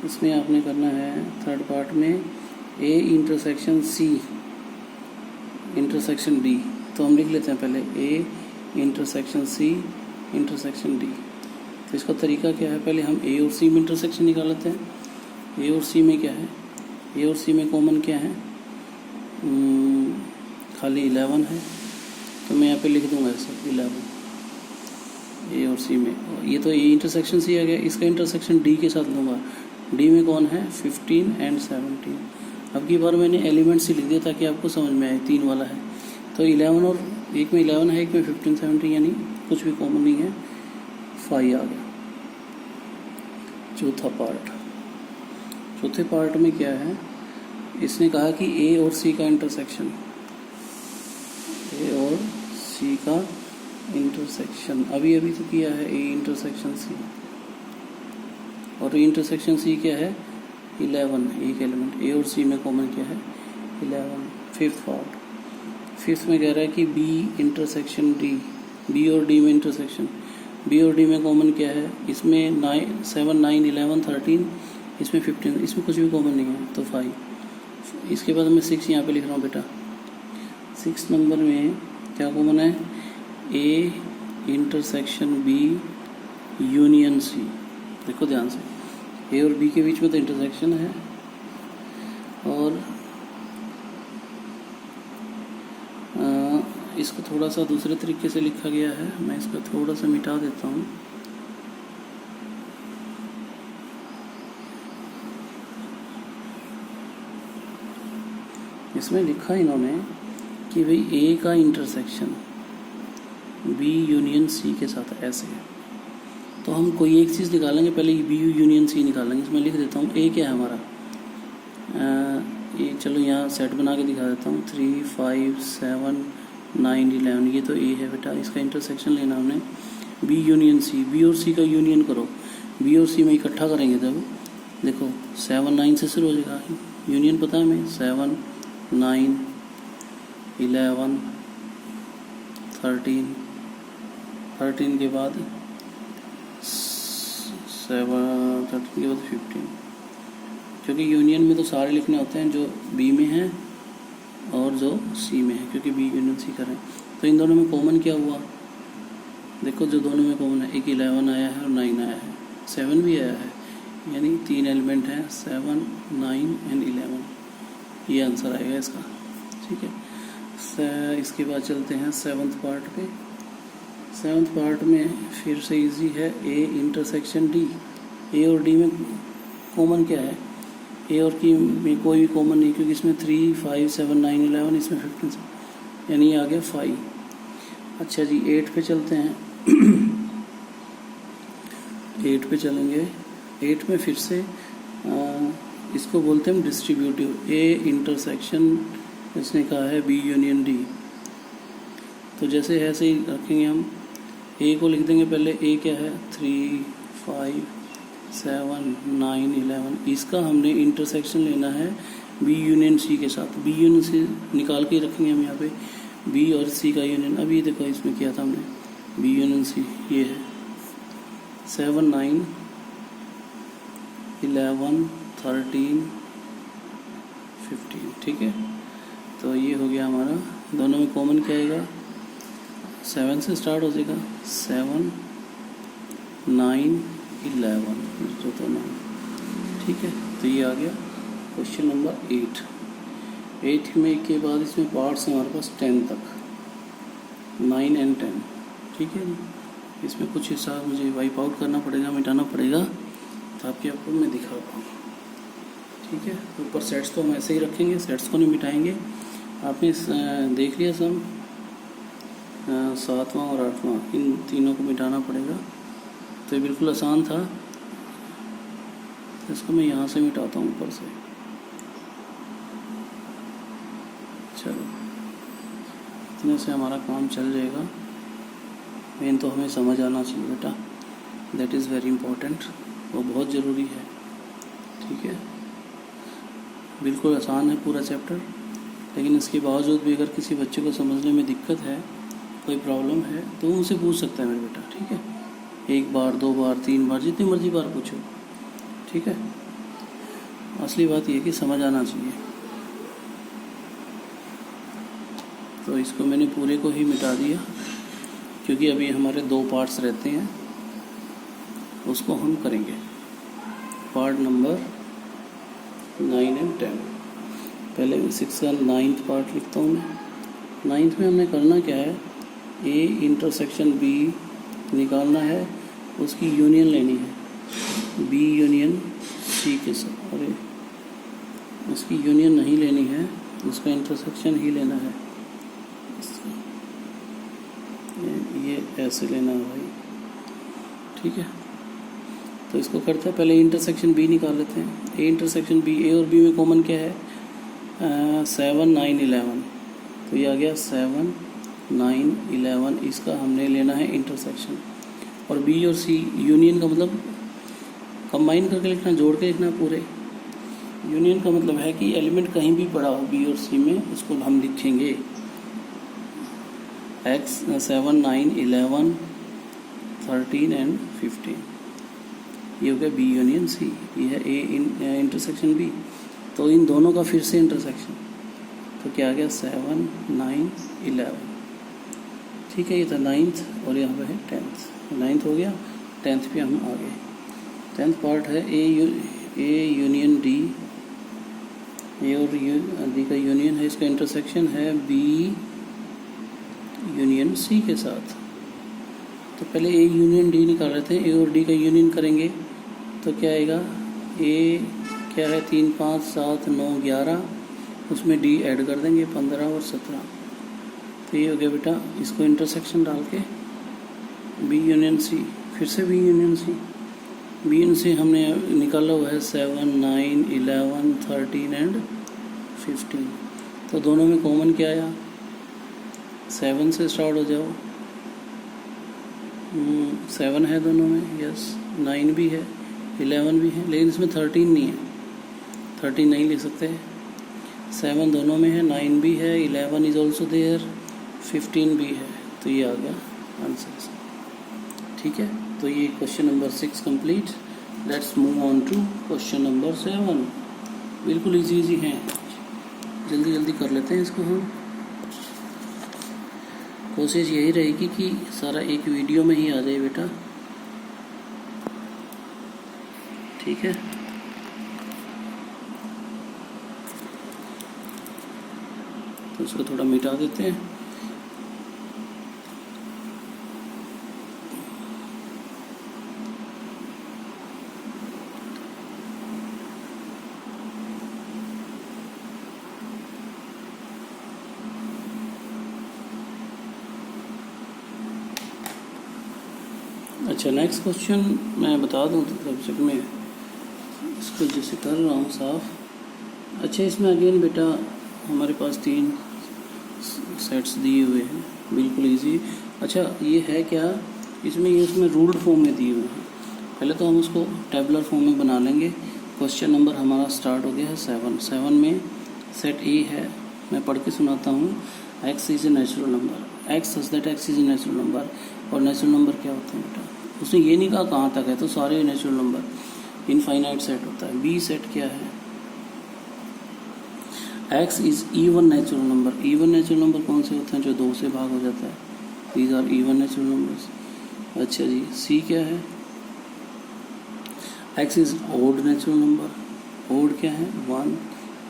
A: इसमें आपने करना है थर्ड पार्ट में A intersection C intersection D, तो हम लिख लेते हैं पहले A intersection C intersection D. तो इसका तरीका क्या है, पहले हम ए और सी में इंटरसेक्शन निकाल लेते हैं। ए और सी में क्या है, ए और सी में कॉमन क्या है, खाली 11 है, तो मैं यहाँ पे लिख दूंगा ऐसे 11 ए और सी में। ये तो ए इंटरसेक्शन सी आ गया, इसका इंटरसेक्शन डी के साथ लूँगा, डी में कौन है 15 एंड 17। अब की बार मैंने एलिमेंट से लिख दिया ताकि आपको समझ में आए, 3 वाला है, तो 11 और एक में 11 है, एक में 15, 17, यानी कुछ भी कॉमन नहीं है, 5 आ गया। चौथा पार्ट, चौथे पार्ट में क्या है, इसने कहा कि ए और सी का इंटरसेक्शन, ए और सी का इंटरसेक्शन अभी तो किया है, ए इंटरसेक्शन सी, और इंटरसेक्शन सी क्या है 11, एक एलिमेंट, ए और सी में कॉमन क्या है 11। फिफ्थ पार्ट, फिफ्थ में कह रहा है कि बी इंटरसेक्शन डी, बी और डी में इंटरसेक्शन, बी और डी में कॉमन क्या है, इसमें 7, 9, 11, 13, इसमें 15, इसमें कुछ भी कॉमन नहीं है, तो 5। इसके बाद मैं 6 यहाँ पे लिख रहा हूँ बेटा, 6 नंबर में क्या कॉमन है, A intersection B union C. देखो ध्यान से, ए और बी के बीच में तो इंटरसेक्शन है, और इसको थोड़ा सा दूसरे तरीके से लिखा गया है, मैं इसको थोड़ा सा मिटा देता हूँ। इसमें लिखा इन्होंने कि भाई ए का इंटरसेक्शन बी यूनियन सी के साथ ऐसे है, तो हम कोई एक चीज़ निकालेंगे, पहले बी यूनियन सी निकालेंगे। इसमें लिख देता हूँ ए क्या है हमारा, ये चलो यहाँ सेट बना के दिखा देता हूँ, 3, 5, 7, 9, 11, ये तो ए है बेटा, इसका इंटरसेक्शन लेना हमने बी यूनियन सी, बी और सी का यूनियन करो, बी और सी में इकट्ठा करेंगे जब, देखो 7, 9 से शुरू हो जाएगा, यूनियन पता है हमें 7, 9, 11, 13, 13 के बाद 7, 13 के बाद 15, क्योंकि यूनियन में तो सारे लिखने होते हैं जो बी में हैं और जो सी में है, क्योंकि बी यूनियन सी करें। तो इन दोनों में कॉमन क्या हुआ, देखो जो दोनों में कॉमन है, एक 11 आया है और 9 आया है, 7 भी आया है, यानी 3 एलिमेंट हैं 7, 9 एंड 11, ये आंसर आएगा इसका, ठीक है। इसके बाद चलते हैं 7th पार्ट पे। 7th पार्ट में फिर से इजी है, ए इंटरसेक्शन डी, ए और डी में कॉमन क्या है, ए और की में कोई भी कॉमन नहीं, क्योंकि इसमें 3, 5, 7, 9, 11, इसमें 15, यानी ये आ गया 5। अच्छा जी 8 पे चलते हैं 8 पे चलेंगे, 8 में फिर से इसको बोलते हैं हम डिस्ट्रीब्यूटिव, ए इंटरसेक्शन, इसने कहा है बी यूनियन डी, तो जैसे है ऐसे ही रखेंगे हम, ए को लिख देंगे पहले, ए क्या है 3, 5, 7, 9, 11, इसका हमने इंटरसेक्शन लेना है बी यूनियन सी के साथ, बी यूनियन सी निकाल के रखेंगे हम यहाँ पे, बी और सी का यूनियन, अभी देखो इसमें किया था हमने बी यूनियन सी, ये है 7, 9, 11, 13, 15, ठीक है। तो ये हो गया हमारा, दोनों में कॉमन क्या आएगा, 7 से स्टार्ट हो जाएगा, 7, 9, 11 जो दोनों, ठीक है। तो ये आ गया क्वेश्चन नंबर 8 में के बाद इसमें पार्ट्स हैं हमारे पास 10 तक, 9 and 10, ठीक है। इसमें कुछ हिस्सा मुझे वाइप आउट करना पड़ेगा, मिटाना पड़ेगा, ताकि आपको मैं दिखा पाऊँ, ठीक है। ऊपर सेट्स तो हम ऐसे ही रखेंगे, सेट्स को नहीं मिटाएंगे। आपने देख लिया सम 7वां और 8वां, इन तीनों को मिटाना पड़ेगा। तो ये बिल्कुल आसान था, इसको मैं यहाँ से मिटाता हूँ ऊपर से। चलो, इतने से हमारा काम चल जाएगा। मेन तो हमें समझ आना चाहिए बेटा, दैट इज़ वेरी इम्पोर्टेंट, वो बहुत ज़रूरी है, ठीक है। बिल्कुल आसान है पूरा चैप्टर, लेकिन इसके बावजूद भी अगर किसी बच्चे को समझने में दिक्कत है, कोई प्रॉब्लम है, तो वो उनसे पूछ सकता है मेरे बेटा, ठीक है। 1 बार 2 बार 3 बार जितनी मर्जी बार पूछो, ठीक है। असली बात ये है कि समझ आना चाहिए। तो इसको मैंने पूरे को ही मिटा दिया, क्योंकि अभी हमारे 2 पार्ट्स रहते हैं, उसको हम करेंगे। पार्ट नंबर 9 and 10, पहले 6 का 9th पार्ट लिखता हूँ मैं। 9th में हमने करना क्या है, A इंटरसेक्शन B निकालना है, उसकी यूनियन लेनी है, B यूनियन C के साथ। अरे उसकी यूनियन नहीं लेनी है, उसका इंटरसेक्शन ही लेना है। ये ऐसे लेना है भाई, ठीक है। तो इसको करते हैं, पहले इंटरसेक्शन B निकाल लेते हैं। A इंटरसेक्शन B, A और B में कॉमन क्या है, 7, 9, 11। तो ये आ गया 7, 9, 11, इसका हमने लेना है इंटरसेक्शन। और B और C यूनियन का मतलब कंबाइन करके लिखना, जोड़ के लिखना पूरे। यूनियन का मतलब है कि एलिमेंट कहीं भी पड़ा हो B और C में, उसको हम लिखेंगे X 7, 9, 11, 13 and 15। ये हो गया B यूनियन C, ये है A इंटरसेक्शन B। तो इन दोनों का फिर से इंटरसेक्शन, तो क्या आ गया 7, 9, 11, ठीक है। ये था 9th और यहाँ पे है 10th। 9th हो गया, 10th पे हम आ गए। 10th पार्ट है A यूनियन D, A और D का यूनियन है, इसका इंटरसेक्शन है B यूनियन C के साथ। तो पहले A यूनियन D निकाल रहे थे, A और D का यूनियन करेंगे तो क्या आएगा, A क्या है 3, 5, 7, 9, 11, उसमें D ऐड कर देंगे 15 और 17। तो ये हो गया बेटा, इसको इंटरसेक्शन डाल के B यूनियन C, फिर से B union C। B union C हमने निकाला हुआ है 7, 9, 11, 13 and 15। तो दोनों में कॉमन क्या आया, 7 से स्टार्ट हो जाओ, 7 है दोनों में, यस। 9 भी है, 11 भी है, लेकिन इसमें 13 नहीं है, 13 नहीं ले सकते। 7 दोनों में है, 9 भी है, 11 इज ऑल्सो देयर, 15 भी है। तो ये आ गया आंसर, ठीक है। तो ये question number 6 complete. Let's move on to question number 7। बिल्कुल इजी हैं, जल्दी जल्दी कर लेते हैं इसको हम। कोशिश यही रहेगी कि सारा एक वीडियो में ही आ जाए बेटा, ठीक है। तो इसको थोड़ा मिटा देते हैं। अच्छा, नेक्स्ट क्वेश्चन मैं बता दूं तो सब्जेक्ट में इसको जैसे कर रहा हूँ साफ। अच्छा, इसमें अगेन बेटा हमारे पास 3 सेट्स दिए हुए हैं, बिल्कुल इजी। अच्छा, ये है क्या, इसमें रूल्ड फॉर्म में दिए हुए हैं। पहले तो हम उसको टेबुलर फॉर्म में बना लेंगे। क्वेश्चन नंबर हमारा स्टार्ट हो गया है 7 में सेट ए है, मैं पढ़ के सुनाता हूँ। X is a natural number, x such that x is a natural number. और नेचुरल नंबर क्या होते हैं बेटा, उसने ये नहीं कहा कहाँ तक है, तो सारे नेचुरल नंबर। इनफाइनाइट सेट होता है। बी सेट क्या है? X is even natural number. Even natural number कौन से होते हैं? जो 2 से भाग हो जाता है, these are even natural numbers. अच्छा जी, सी क्या है? X is odd natural number. Odd क्या है? 1,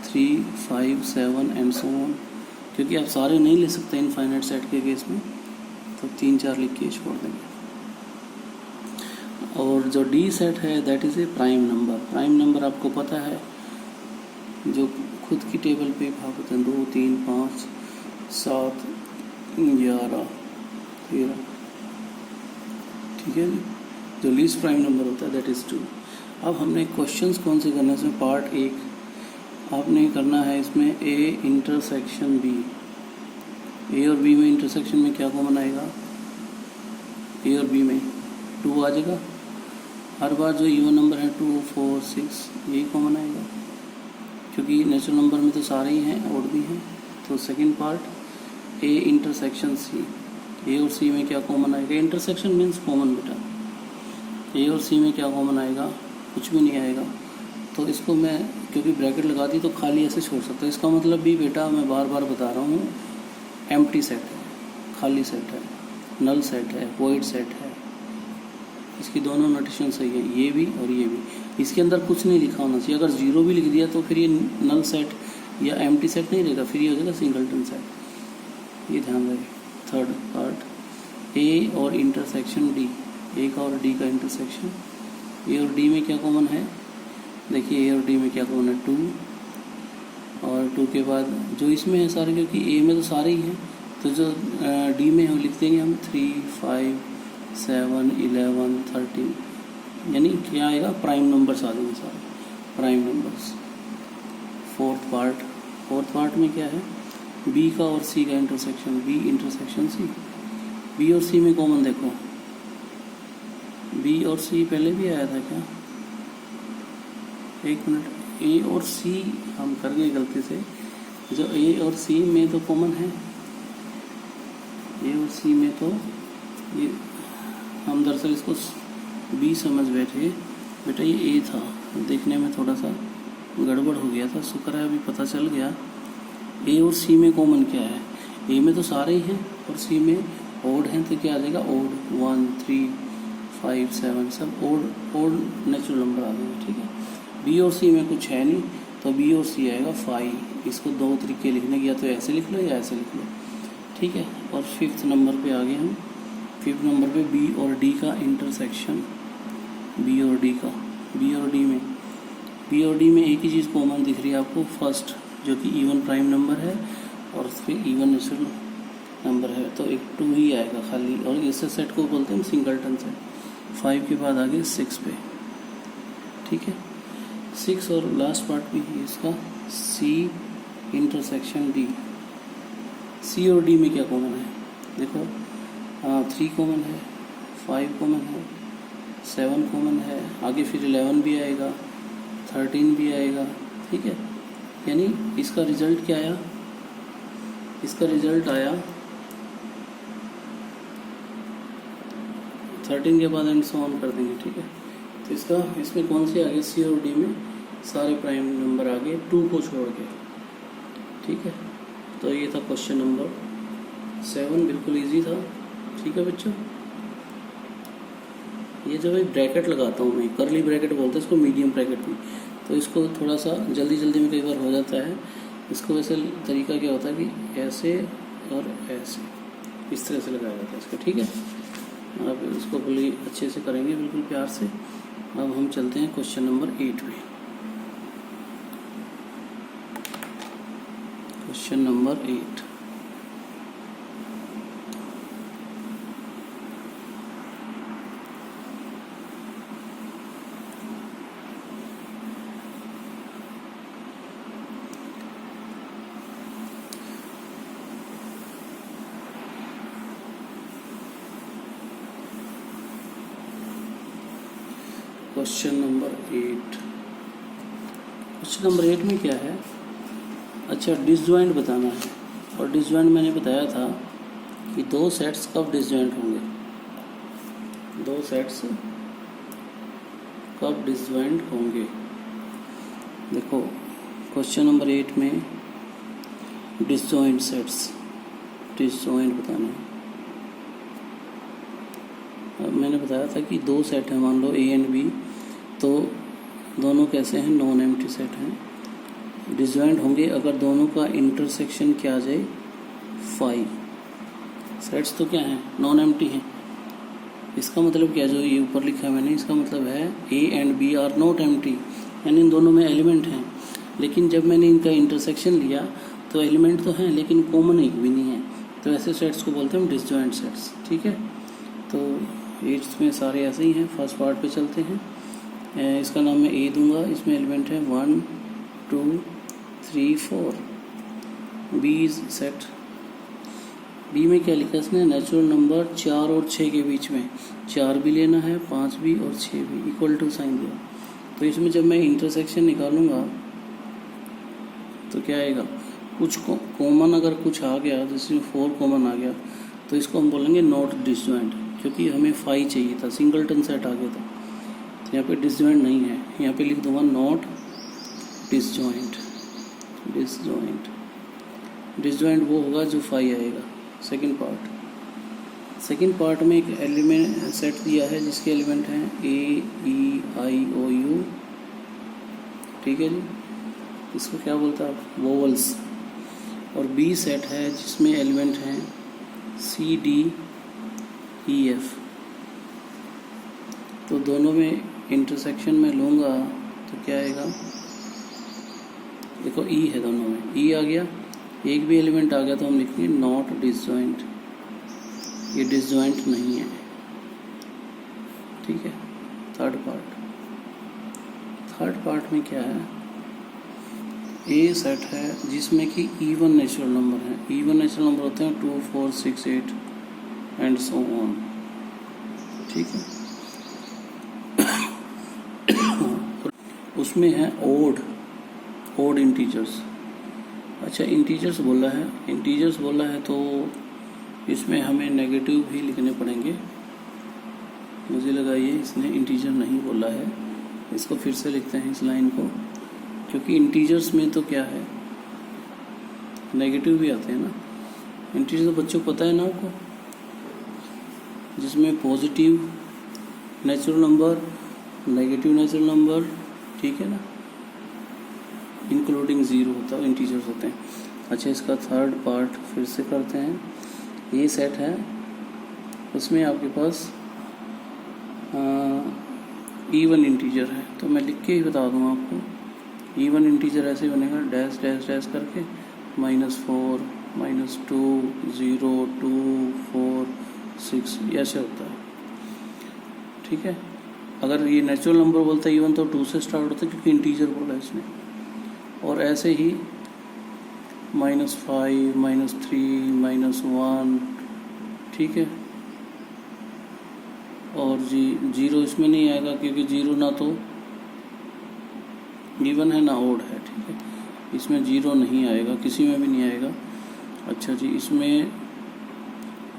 A: 3, 5, 7 एंड सो ऑन। क्योंकि आप सारे नहीं ले सकते इनफाइनाइट सेट के केस में, तो 3, 4 लिख के छोड़ देंगे। और जो डी सेट है that is a prime number. Prime number आपको पता है जो खुद की टेबल पे भाग होते हैं, 2, 3, 5, 7, 11, 13, ठीक है जी। जो लीस्ट प्राइम नंबर होता है दैट इज़ 2। अब हमने क्वेश्चंस कौन से करना है इसमें? पार्ट 1 आपने करना है इसमें ए इंटरसेक्शन बी। ए और बी में इंटरसेक्शन में क्या कॉमन आएगा? ए और बी में 2 आ जाएगा। हर बार जो इवन नंबर है 2, 4, 6 यही कॉमन आएगा, क्योंकि नेचुरल नंबर में तो सारे ही हैं, ऑड भी हैं। तो second part A intersection C. A और सी में क्या कॉमन आएगा? इंटरसेक्शन मीन्स कॉमन बेटा। ए और सी में क्या कॉमन आएगा? कुछ भी नहीं आएगा। तो इसको मैं क्योंकि ब्रैकेट लगा दी तो खाली ऐसे छोड़ सकता हूँ। इसका मतलब भी बेटा मैं बार बार बता रहा हूँ, एम्प्टी सेट है, खाली सेट है, नल सेट है, वॉइड सेट है। इसकी दोनों नोटेशन सही है, ये भी और ये भी। इसके अंदर कुछ नहीं लिखा होना चाहिए। अगर 0 भी लिख दिया तो फिर ये नल सेट या एम्प्टी सेट नहीं रहेगा, फिर ये हो जाएगा सिंगलटन सेट। ये ध्यान रहे। थर्ड पार्ट ए और इंटरसेक्शन डी। ए का और डी का इंटरसेक्शन। ए और डी में क्या कॉमन है? देखिए ए और डी में क्या कॉमन है? 2 और 2 के बाद जो इसमें है सारे, क्योंकि ए में तो सारे ही हैं, तो जो डी में हम लिख देंगे हम 3, 5, 7, 11, 13, यानी क्या आएगा? प्राइम नंबर्स आ जाएंगे सारे, प्राइम नंबर्स। फोर्थ पार्ट में क्या है? बी का और सी का intersection. B intersection C. B और सी में कॉमन देखो, बी और सी पहले भी आया था क्या? एक मिनट, ए और सी हम कर गए गलती से। जो ए और सी में तो कॉमन है, ए और सी में तो ये हम दरअसल इसको बी समझ बैठे, बेटा ये ए था, देखने में थोड़ा सा गड़बड़ हो गया था, शुक्र है अभी पता चल गया। ए और सी में कॉमन क्या है? ए में तो सारे ही हैं और सी में ओड हैं, तो क्या आ जाएगा? ओड 1, 3, 5, 7 सब ओड नेचुरल नंबर आ जाएंगे, ठीक है। बी और सी में कुछ है नहीं, तो बी और सी आएगा 5। इसको 2 तरीके लिखने के, या तो ऐसे लिख लो या ऐसे लिख लो, ठीक है। और 5th नंबर पे आ गए हम। 5th नंबर पे बी और डी का इंटरसेक्शन। बी और डी का, बी और डी में एक ही चीज़ कॉमन दिख रही है आपको, फर्स्ट जो कि इवन प्राइम नंबर है और फिर इवन नेचुरल नंबर है, तो एक 2 ही आएगा खाली। और इस सेट को बोलते हैं सिंगलटन सेट। 5 के बाद आगे 6 पे, ठीक है। 6 और लास्ट पार्ट भी है इसका, सी इंटरसेक्शन डी। सी और डी में क्या कॉमन है? देखो 3 कॉमन है, 5 कॉमन है, 7 कॉमन है, आगे फिर 11 भी आएगा, 13 भी आएगा, ठीक है। यानी इसका रिजल्ट क्या आया? इसका रिजल्ट आया 13 के बाद एंड सो ऑन कर देंगे, ठीक है। तो इसमें कौन से आ गए? सी और डी में सारे प्राइम नंबर आ गए 2 को छोड़ के, ठीक है। तो ये था क्वेश्चन नंबर 7, बिल्कुल इजी था, ठीक है बच्चों। ये जो है ब्रैकेट लगाता हूँ मैं, करली ब्रैकेट बोलते हैं इसको, मीडियम ब्रैकेट में, तो इसको थोड़ा सा जल्दी में कई बार हो जाता है। इसको वैसे तरीका क्या होता है कि ऐसे और ऐसे इस तरह से लगाया जाता है इसको, ठीक है। आप इसको बड़ी अच्छे से करेंगे, बिल्कुल प्यार से। अब हम चलते हैं क्वेश्चन नंबर 8 पे। क्वेश्चन नंबर 8, क्वेश्चन नंबर 8 में क्या है? अच्छा, डिसजॉइंट बताना है। और डिसजॉइंट मैंने बताया था कि 2 सेट्स कब डिसजॉइंट होंगे? 2 सेट्स कब डिसजॉइंट होंगे। देखो क्वेश्चन नंबर 8 में डिसजॉइंट सेट्स, डिसजॉइंट बताना है। अब मैंने बताया था कि दो सेट हैं, मान लो ए एंड बी, तो दोनों कैसे हैं, नॉन एम्प्टी सेट हैं। डिसजॉइंट होंगे अगर दोनों का इंटरसेक्शन क्या आ जाए, 5। सेट्स तो क्या हैं, नॉन एम्प्टी हैं। इसका मतलब क्या, जो ये ऊपर लिखा है मैंने, इसका मतलब है A and B are not empty, यानी इन दोनों में एलिमेंट हैं। लेकिन जब मैंने इनका इंटरसेक्शन लिया तो एलिमेंट तो हैं लेकिन कॉमन एक भी नहीं है, तो ऐसे सेट्स को बोलते हैं हम डिसजॉइंट सेट्स। ठीक है, तो 8th में सारे ऐसे ही हैं। फर्स्ट पार्ट पे चलते हैं। इसका नाम मैं ए दूंगा, इसमें एलिमेंट है 1 2 3 4। बी इज सेट, बी में क्या लिखा है इसने, नेचुरल नंबर 4 और 6 के बीच में 4 भी लेना है, 5 भी और 6 भी, इक्वल टू साइन दिया। तो इसमें जब मैं इंटरसेक्शन निकालूंगा तो क्या आएगा, कुछ कॉमन अगर कुछ आ गया, जैसे 4 कॉमन आ गया, तो इसको हम बोलेंगे नॉट डिसजॉइंट, क्योंकि हमें 5 चाहिए था, सिंगलटन सेट आ गया था। तो यहाँ पे डिसजॉइंट नहीं है, यहाँ पे लिख दूंगा नॉट डिसजॉइंट। डिसजॉइंट, डिसजॉइंट वो होगा जो 5 आएगा। सेकंड पार्ट में एक एलिमेंट सेट दिया है जिसके एलिमेंट हैं ए ई आई ओ यू। ठीक है जी, इसको क्या बोलता है, वोवल्स। और बी सेट है जिसमें एलिमेंट हैं सी डी ई एफ। तो दोनों में इंटरसेक्शन में लूँगा तो क्या आएगा, देखो ई है, दोनों में ई आ गया, एक भी एलिमेंट आ गया तो हम लिखेंगे नॉट डिसजॉइंट, ये डिसजॉइंट नहीं है। ठीक है, थर्ड पार्ट में क्या है, ए सेट है जिसमें कि इवन नेचुरल नंबर है। इवन नेचुरल नंबर होते हैं 2 4 6 8 एंड सो ऑन। ठीक है, उसमें है ओड इंटीजर्स। अच्छा, इंटीजर्स बोला है तो इसमें हमें नेगेटिव भी लिखने पड़ेंगे। मुझे लगा ये इसने इंटीजर नहीं बोला है, इसको फिर से लिखते हैं इस लाइन को, क्योंकि इंटीजर्स में तो क्या है, नेगेटिव भी आते हैं ना। इंटीजर तो बच्चों को पता है ना आपको, जिसमें positive natural number, negative natural number, ठीक है ना, इंक्लूडिंग 0 होता है, इंटीजर्स होते हैं। अच्छा, इसका थर्ड पार्ट फिर से करते हैं। ये सेट है, उसमें आपके पास इवन इंटीजर है, तो मैं लिख के ही बता दूँ आपको। इवन इंटीजर ऐसे बनेगा, डैश डैश डैश करके -4 -2 0 2 4 6, ऐसे होता है। ठीक है, अगर ये नेचुरल नंबर बोलता है इवन तो 2 से स्टार्ट होता है, क्योंकि इंटीजर बोला है इसने। और ऐसे ही -5 -3 -1, ठीक है। और 0 इसमें नहीं आएगा, क्योंकि 0 ना तो इवन है ना ओड है। ठीक है, इसमें 0 नहीं आएगा, किसी में भी नहीं आएगा। अच्छा जी, इसमें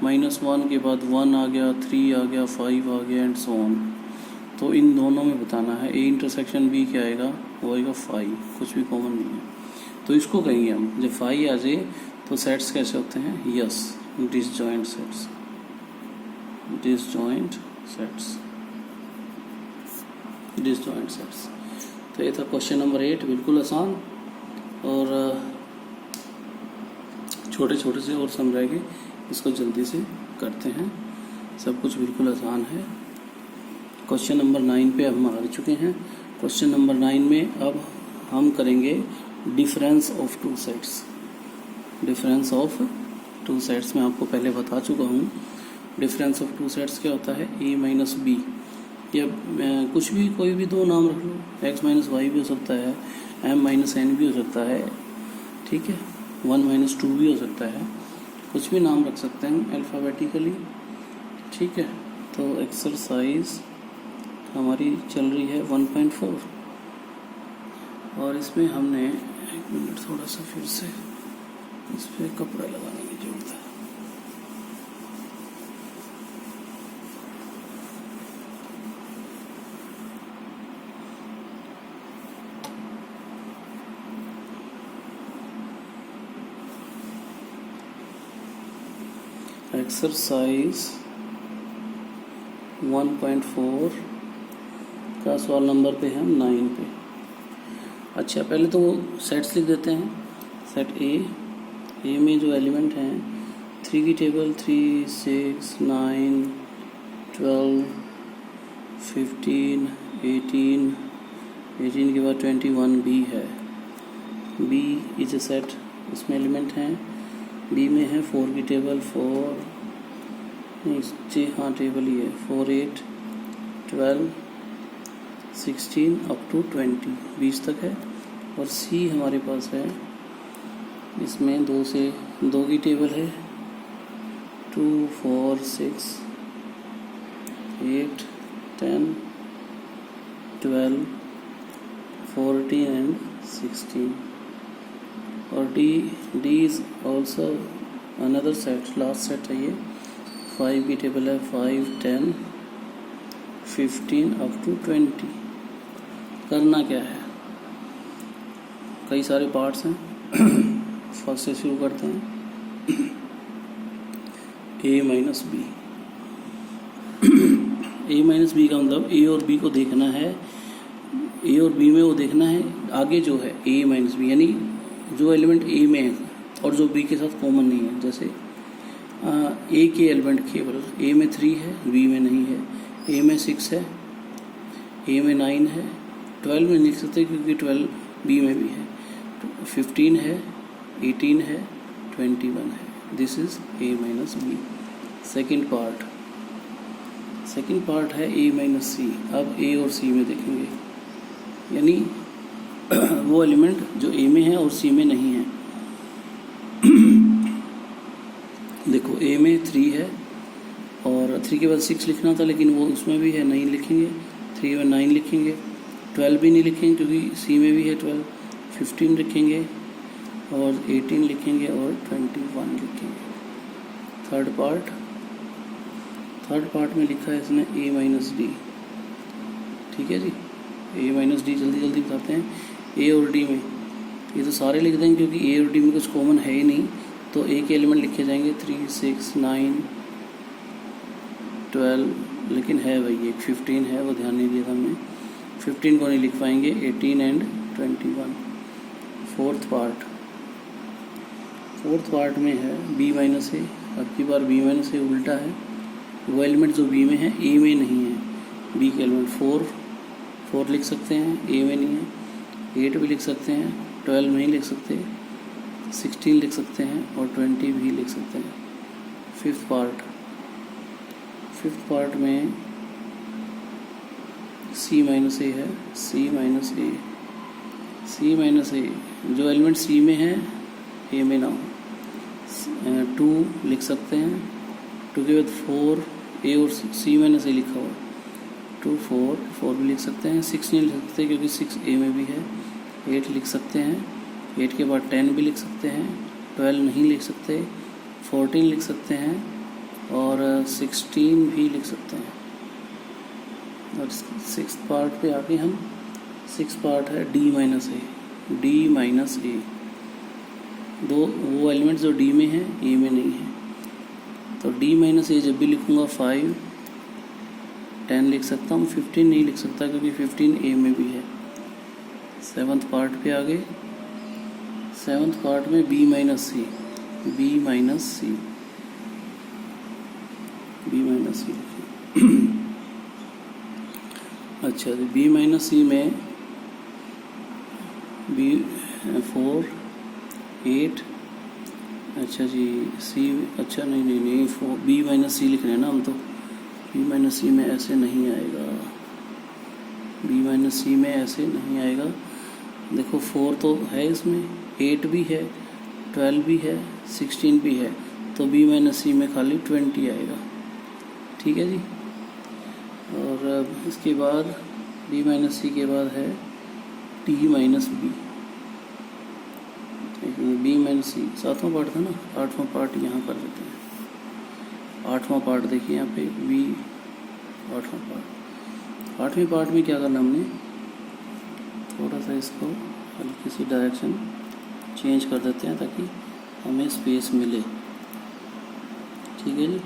A: -1 के बाद 1 आ गया, 3 आ गया, 5 आ गया एंड सो ऑन। तो इन दोनों में बताना है, ए इंटरसेक्शन बी क्या आएगा, वो आएगा 5, कुछ भी कॉमन नहीं है। तो इसको कहेंगे हम, जब 5 आ जाए तो सेट्स कैसे होते हैं, यस, डिसजॉइंट सेट्स। तो ये था क्वेश्चन नंबर 8, बिल्कुल आसान और छोटे छोटे से और समझाएंगे, इसको जल्दी से करते हैं। सब कुछ बिल्कुल आसान है। क्वेश्चन नंबर 9 पे हम आ चुके हैं। क्वेश्चन नंबर 9 में अब हम करेंगे difference of two sets. Difference of two sets मैं आपको पहले बता चुका हूँ। डिफरेंस ऑफ टू सेट्स क्या होता है, a माइनस बी, या कुछ भी, कोई भी दो नाम रख लो, x माइनस वाई भी हो सकता है, m माइनस एन भी हो सकता है, ठीक है, 1 माइनस 2 भी हो सकता है, कुछ भी नाम रख सकते हैं अल्फ़ाबेटिकली। ठीक है, तो एक्सरसाइज हमारी चल रही है 1.4 और इसमें हमने, एक मिनट, थोड़ा सा फिर से इस पर कपड़ा लगाने की जरूरत है। एक्सरसाइज 1.4 का सवाल नंबर पे हम 9 पे। अच्छा, पहले तो वो सेट्स लिख देते हैं। सेट ए में जो एलिमेंट हैं 3 की टेबल 3, 6, 9, 12, 15, 18 के बाद 21 बी है। बी इज ए सेट, इसमें एलिमेंट हैं। बी में है 4 की टेबल 4, नीचे हाँ टेबल ही है 4, 8, 12, 16 अप टू 20 तक है। और सी हमारे पास है, इसमें 2 की टेबल है 2, 4, 6, 8, 10, 12, 14 एंड 16। और D is also another set, last set है ये। 5 की टेबल है 5, 10, 15 अप टू 20। करना क्या है, कई सारे पार्ट्स हैं। फर्स्ट से शुरू करते हैं। ए minus B. A minus B का मतलब ए और बी को देखना है। ए और बी में वो देखना है आगे जो है ए माइनस बी, यानी जो एलिमेंट ए में है और जो बी के साथ कॉमन नहीं है। जैसे ए के एलिमेंट केवल ए में 3 है, बी में नहीं है। ए में 6 है, ए में 9 है। 12 में लिख सकते हैं क्योंकि 12 बी में भी है। 15 है, 18 है, 21 है। This is A minus B. Second part है ए माइनस सी। अब ए और सी में देखेंगे, यानी वो एलिमेंट जो ए में है और सी में नहीं है। देखो ए में 3 है और 3 के बाद 6 लिखना था, लेकिन वो उसमें भी है, नहीं लिखेंगे। 3 में 9 लिखेंगे। 12 भी नहीं लिखेंगे क्योंकि सी में भी है 12। 15 लिखेंगे और 18 लिखेंगे और 21 लिखेंगे। थर्ड पार्ट में लिखा है इसने ए माइनस डी। ठीक है जी, ए माइनस डी जल्दी बताते हैं। ए और डी में ये तो सारे लिख देंगे क्योंकि ए और डी में कुछ कॉमन है ही नहीं, तो ए के एलिमेंट लिखे जाएंगे 3, 6, 9, 12, लेकिन है भाई एक 15 है, वो ध्यान नहीं दिया था हमने। 15 को नहीं लिख पाएंगे। 18 एंड 21। फोर्थ पार्ट में है बी माइनस ए। अब की बार बी माइनस ए उल्टा है, वो एलिमेंट जो बी में है ए में नहीं है। बी के एलिमेंट 4 लिख सकते हैं, ए में नहीं है। 8 भी लिख सकते हैं, 12 नहीं लिख सकते, 16 लिख सकते हैं और 20 भी लिख सकते हैं। फिफ्थ पार्ट में सी माइनस ए है। सी माइनस ए जो एलिमेंट सी में है ए में ना हो। 2 लिख सकते हैं, 2 के बाद 4, ए और सी माइनस ए लिखा हुआ। 2, 4 भी लिख सकते हैं। 6 नहीं लिख सकते क्योंकि 6 ए में भी है। 8 लिख सकते हैं, 8 के बाद 10 भी लिख सकते हैं। 12 नहीं लिख सकते, 14 लिख सकते हैं और 16 भी लिख सकते हैं। और 6th पार्ट पे आके हम 6th पार्ट है डी माइनस ए। वो एलिमेंट जो डी में है ए में नहीं है, तो डी माइनस ए जब भी लिखूँगा 5, 10 लिख सकता हूँ। 15 नहीं लिख सकता क्योंकि 15 ए में भी है। 7th पार्ट पे आ गए। 7th पार्ट में बी माइनस सी। अच्छा, बी माइनस सी में बी 4, 8। अच्छा जी, सी, अच्छा नहीं 4 बी माइनस सी लिख रहे हैं ना हम, तो बी माइनस सी में ऐसे नहीं आएगा। देखो 4 तो है इसमें, 8 भी है, 12 भी है, 16 भी है, तो बी माइनस सी में खाली 20 आएगा। ठीक है जी। और अब इसके बाद बी माइनस सी के बाद है D minus B. B minus C 7वां पार्ट था ना, 8वां पार्ट यहाँ कर देते हैं। 8वां पार्ट देखिए यहाँ पे बी, 8वां पार्ट। 8वें पार्ट में क्या करना हमने, थोड़ा सा इसको हल्की सी डायरेक्शन चेंज कर देते हैं ताकि हमें स्पेस मिले। ठीक है जी।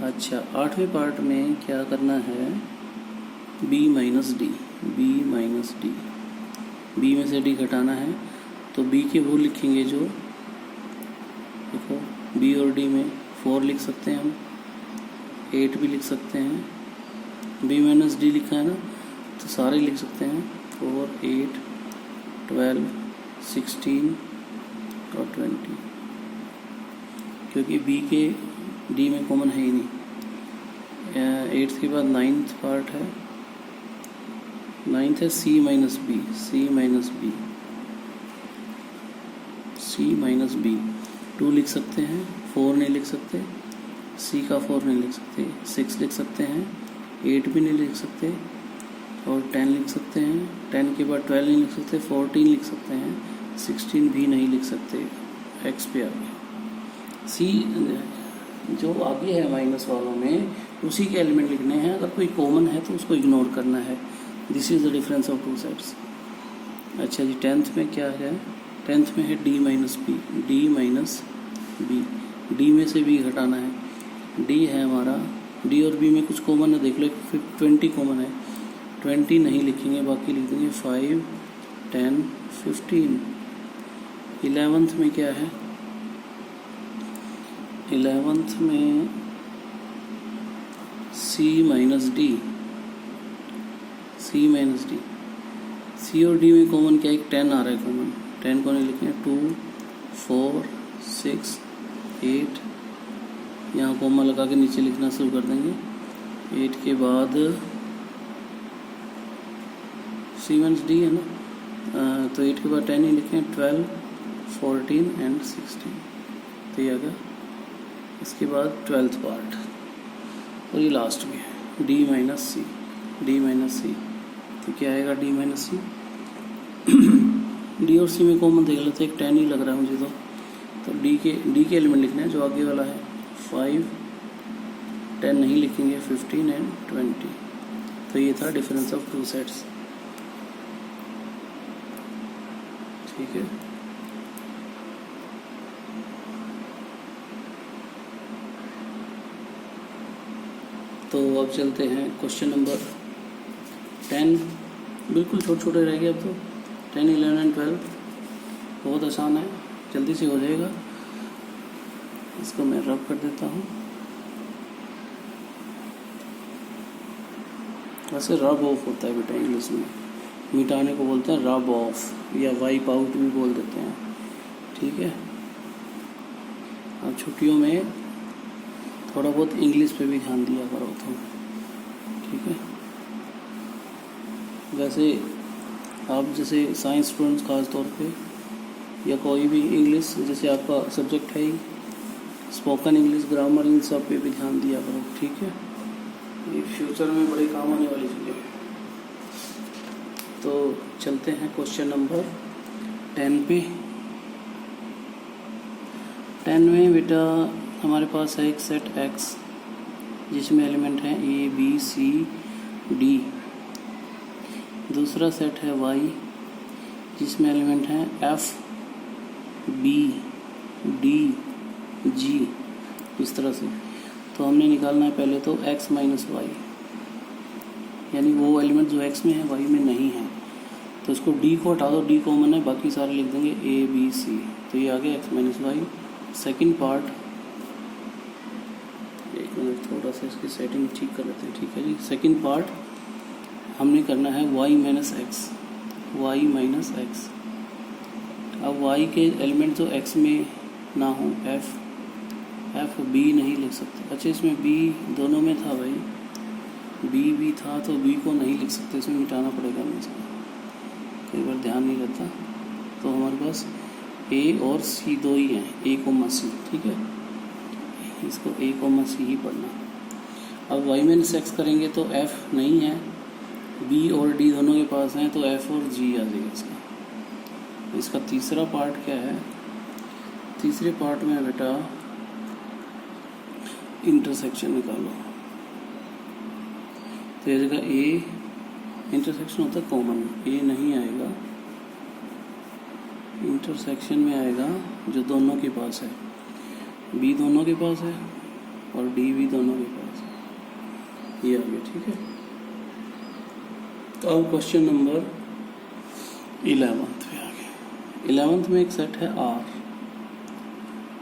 A: अच्छा, 8वें पार्ट में क्या करना है, b minus D, b minus D, b में से d घटाना है। तो b के वो लिखेंगे जो, देखो b और d में 4 लिख सकते हैं हम, 8 भी लिख सकते हैं। b माइनस डी लिखा है ना, तो सारे लिख सकते हैं, 4, 8, 12, 16 और 20, क्योंकि b के d में कॉमन है ही नहीं। 8th के बाद 9th पार्ट है, 9th है c minus B, c minus B, c minus B 2 लिख सकते हैं, 4 नहीं लिख सकते, c का 4 नहीं लिख सकते, 6 लिख सकते हैं, 8 भी नहीं लिख सकते और 10 लिख सकते हैं। 10 के बाद 12 नहीं लिख सकते, 14 लिख सकते हैं, 16 भी नहीं लिख सकते। x पे आ गया। c जो आगे है माइनस वालों में, उसी के एलिमेंट लिखने हैं। अगर कोई कॉमन है तो उसको इग्नोर करना है। This is the difference of two sets. अच्छा जी, 10th में क्या है, 10th में है d minus B, D minus B, D में से b घटाना है। d है हमारा, d और b में कुछ कॉमन है, देख लो 20 कॉमन है, 20 नहीं लिखेंगे, बाकी लिख देंगे 5, 10, 15। 11th में क्या है, 11th में c minus D, c minus D, c और d में कॉमन क्या है, 10 आ रहा है कॉमन, 10 को नहीं लिखेंगे, 2, 4, 6, 8, यहाँ कॉमा लगा के नीचे लिखना शुरू कर देंगे। 8 के बाद c माइनस डी है ना, तो 8 के बाद 10 ही लिखें, 12, 14 एंड 16, तो ये आ गया। इसके बाद 12th पार्ट और ये लास्ट में है d माइनस सी, डी माइनस सी, तो क्या आएगा d माइनस सी। d और c में कॉमन देख लेते हैं, 10 ही लग रहा है मुझे तो d के एलिमेंट लिखने हैं जो आगे वाला है, 5, 10 नहीं लिखेंगे, 15 एंड 20। तो ये था डिफरेंस ऑफ टू सेट्स, ठीक है। तो अब चलते हैं क्वेश्चन नंबर 10। बिल्कुल छोटे छोटे रह गए अब तो, 10, 11 एंड 12 बहुत आसान है, जल्दी से हो जाएगा। इसको मैं रब कर देता हूँ। वैसे रब ऑफ होता है बेटा इंग्लिश में, मिटाने को बोलते हैं रब ऑफ या वाइप आउट भी बोल देते हैं, ठीक है। अब छुट्टियों में थोड़ा बहुत इंग्लिश पे भी ध्यान दिया करो तो, ठीक है। वैसे आप जैसे साइंस स्टूडेंट्स खास तौर पे, या कोई भी इंग्लिश जैसे आपका सब्जेक्ट है ही, स्पोकन इंग्लिश, ग्रामर, इन सब पे भी ध्यान दिया करो, ठीक है। ये फ्यूचर में बड़े काम आने वाली चीज़ें। तो चलते हैं क्वेश्चन नंबर 10 पे। 10 में बेटा हमारे पास है एक सेट x जिसमें एलिमेंट हैं a, b, c, d। दूसरा सेट है y जिसमें एलिमेंट हैं f, b, d, g, इस तरह से। तो हमने निकालना है पहले तो x माइनस वाई, यानी वो एलिमेंट जो x में है y में नहीं है। तो इसको d को हटा दो, d कॉमन है, बाकी सारे लिख देंगे a, b, c। तो ये आ गया x minus Y. Second part, एक मिनट थोड़ा सा इसकी सेटिंग ठीक कर लेते हैं, ठीक है जी। सेकेंड पार्ट हमने करना है y minus X, Y minus X. अब y के एलिमेंट जो x में ना हो, f b नहीं लिख सकते। अच्छा, इसमें b दोनों में था भाई, b भी था तो b को नहीं लिख सकते, इसमें मिटाना पड़ेगा हमें इसको, कई बार ध्यान नहीं रहता। तो हमारे पास a और c दो ही हैं, a कोमा c, ठीक है। इसको a कोमा c ही पढ़ना। अब y माइनस एक्स करेंगे तो f नहीं है, b और d दोनों के पास हैं, तो f और g आ जाएगा इसका। इसका तीसरा पार्ट क्या है, तीसरे पार्ट में बेटा इंटरसेक्शन निकालो। तो ये जगह a इंटरसेक्शन होता है कॉमन, a नहीं आएगा, इंटरसेक्शन में आएगा जो दोनों के पास है। बी दोनों के पास है और डी भी दोनों के पास है। ये आ गया, ठीक है। तो अब क्वेश्चन नंबर 11th पे आ गया। 11th में एक सेट है आर।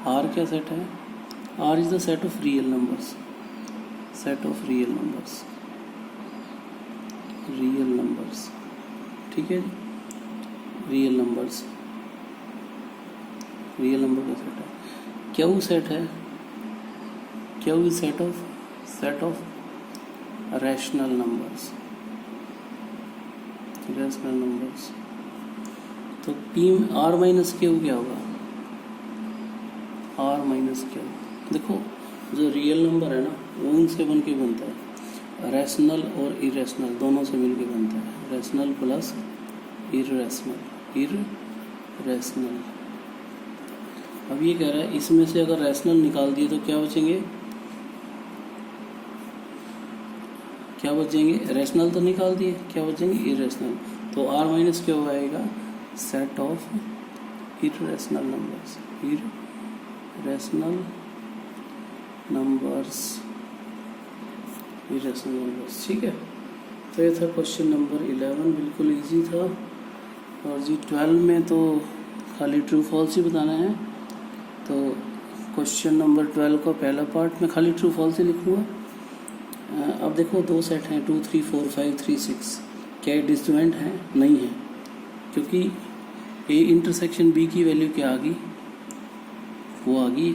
A: आर क्या सेट है? R is the set of real numbers, set of real numbers, real numbers, ठीक है। रियल नंबर्स, रियल नंबर का सेट है। क्यू सेट है, Q is set of rational numbers, rational numbers. तो P R minus Q क्या होगा? Are minus Q, देखो जो रियल नंबर है ना वो उनसे बन के बनता है, रैशनल और इरेशनल दोनों से मिलके बनता है। Rational plus irrational, irrational. अब ये कह रहा है इसमें से अगर रैशनल निकाल दिए तो क्या बचेंगे? क्या बचेंगे? रैशनल तो निकाल दिए, क्या बचेंगे? इरेशनल। तो आर माइनस क्या आएगा? Set of irrational numbers, irrational numbers, irrational numbers, ठीक है। तो ये था क्वेश्चन नंबर 11, बिल्कुल इजी था। और जी 12 में तो खाली ट्रू फॉल्स ही बताना है। तो क्वेश्चन नंबर 12 का पहला पार्ट में खाली ट्रू फॉल्स ही लिखूँगा। अब देखो दो सेट हैं 2 3 4 5 3 6, क्या ये डिसजॉइंट है? नहीं है, क्योंकि ए इंटरसेक्शन बी की वैल्यू क्या आ गई? वो आ गई,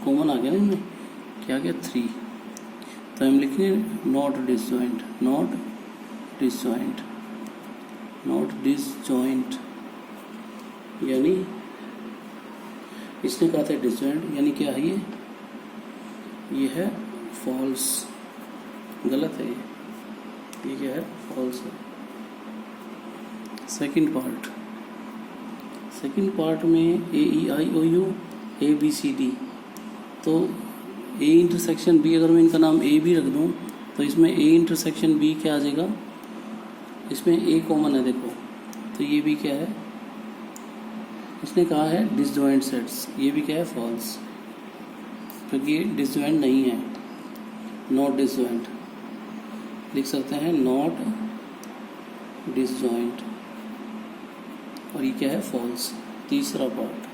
A: कॉमन आ गया ना इनमें, क्या आ गया? 3। तो हम लिखेंगे not disjoint, not disjoint, not disjoint, यानी इसने कहा था डिसजॉइंट, यानी क्या है ये है फॉल्स, गलत है ये क्या है? फॉल्स है। सेकंड पार्ट में A E I O U A B C D. तो ए इंटरसेक्शन बी, अगर मैं इनका नाम ए भी रख दूं तो इसमें ए इंटरसेक्शन बी क्या आ जाएगा? इसमें ए कॉमन है, देखो। तो ये भी क्या है? इसने कहा है डिसजॉइंट सेट्स, ये भी क्या है? फॉल्स, क्योंकि ये डिसजॉइंट नहीं है, नॉट डिसजॉइंट। लिख सकते हैं नॉट डिसजॉइंट, और ये क्या है? फॉल्स। तीसरा पार्ट,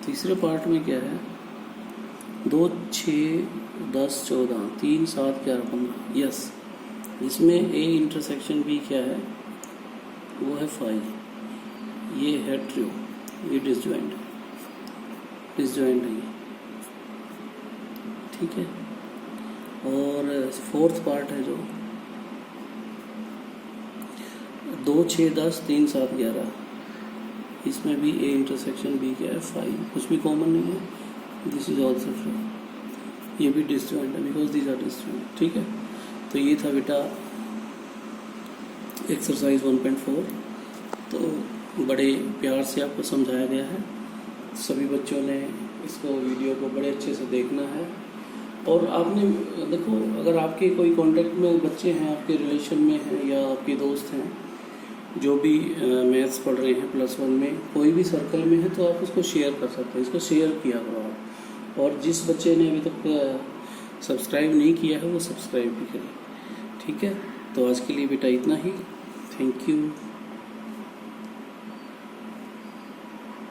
A: तीसरे पार्ट में क्या है? 2 6 10 14 3 7 11 15, यस। इसमें ए इंटरसेक्शन बी क्या है? वो है 5। ये है ट्रू, ये डिसजॉइंट, डिसजॉइंट नहीं, ठीक है। और फोर्थ पार्ट है जो 2 6 10 3 7 11, इसमें भी ए इंटरसेक्शन बी क्या है? 5, कुछ भी कॉमन नहीं है। दिस इज ऑल्सो ट्रू, ये भी डिसजॉइंट है, बिकॉज दीज आर डिसजॉइंट, ठीक है। तो ये था बेटा एक्सरसाइज 1.4। तो बड़े प्यार से आपको समझाया गया है, सभी बच्चों ने इसको वीडियो को बड़े अच्छे से देखना है। और आपने देखो, अगर आपके कोई कांटेक्ट में बच्चे हैं, आपके रिलेशन में हैं या आपके दोस्त हैं जो भी मैथ्स पढ़ रहे हैं +1 में, कोई भी सर्कल में है, तो आप उसको शेयर कर सकते हैं। इसको शेयर किया करो आप। और जिस बच्चे ने अभी तक सब्सक्राइब नहीं किया है वो सब्सक्राइब भी करें, ठीक है। तो आज के लिए बेटा इतना ही, थैंक यू।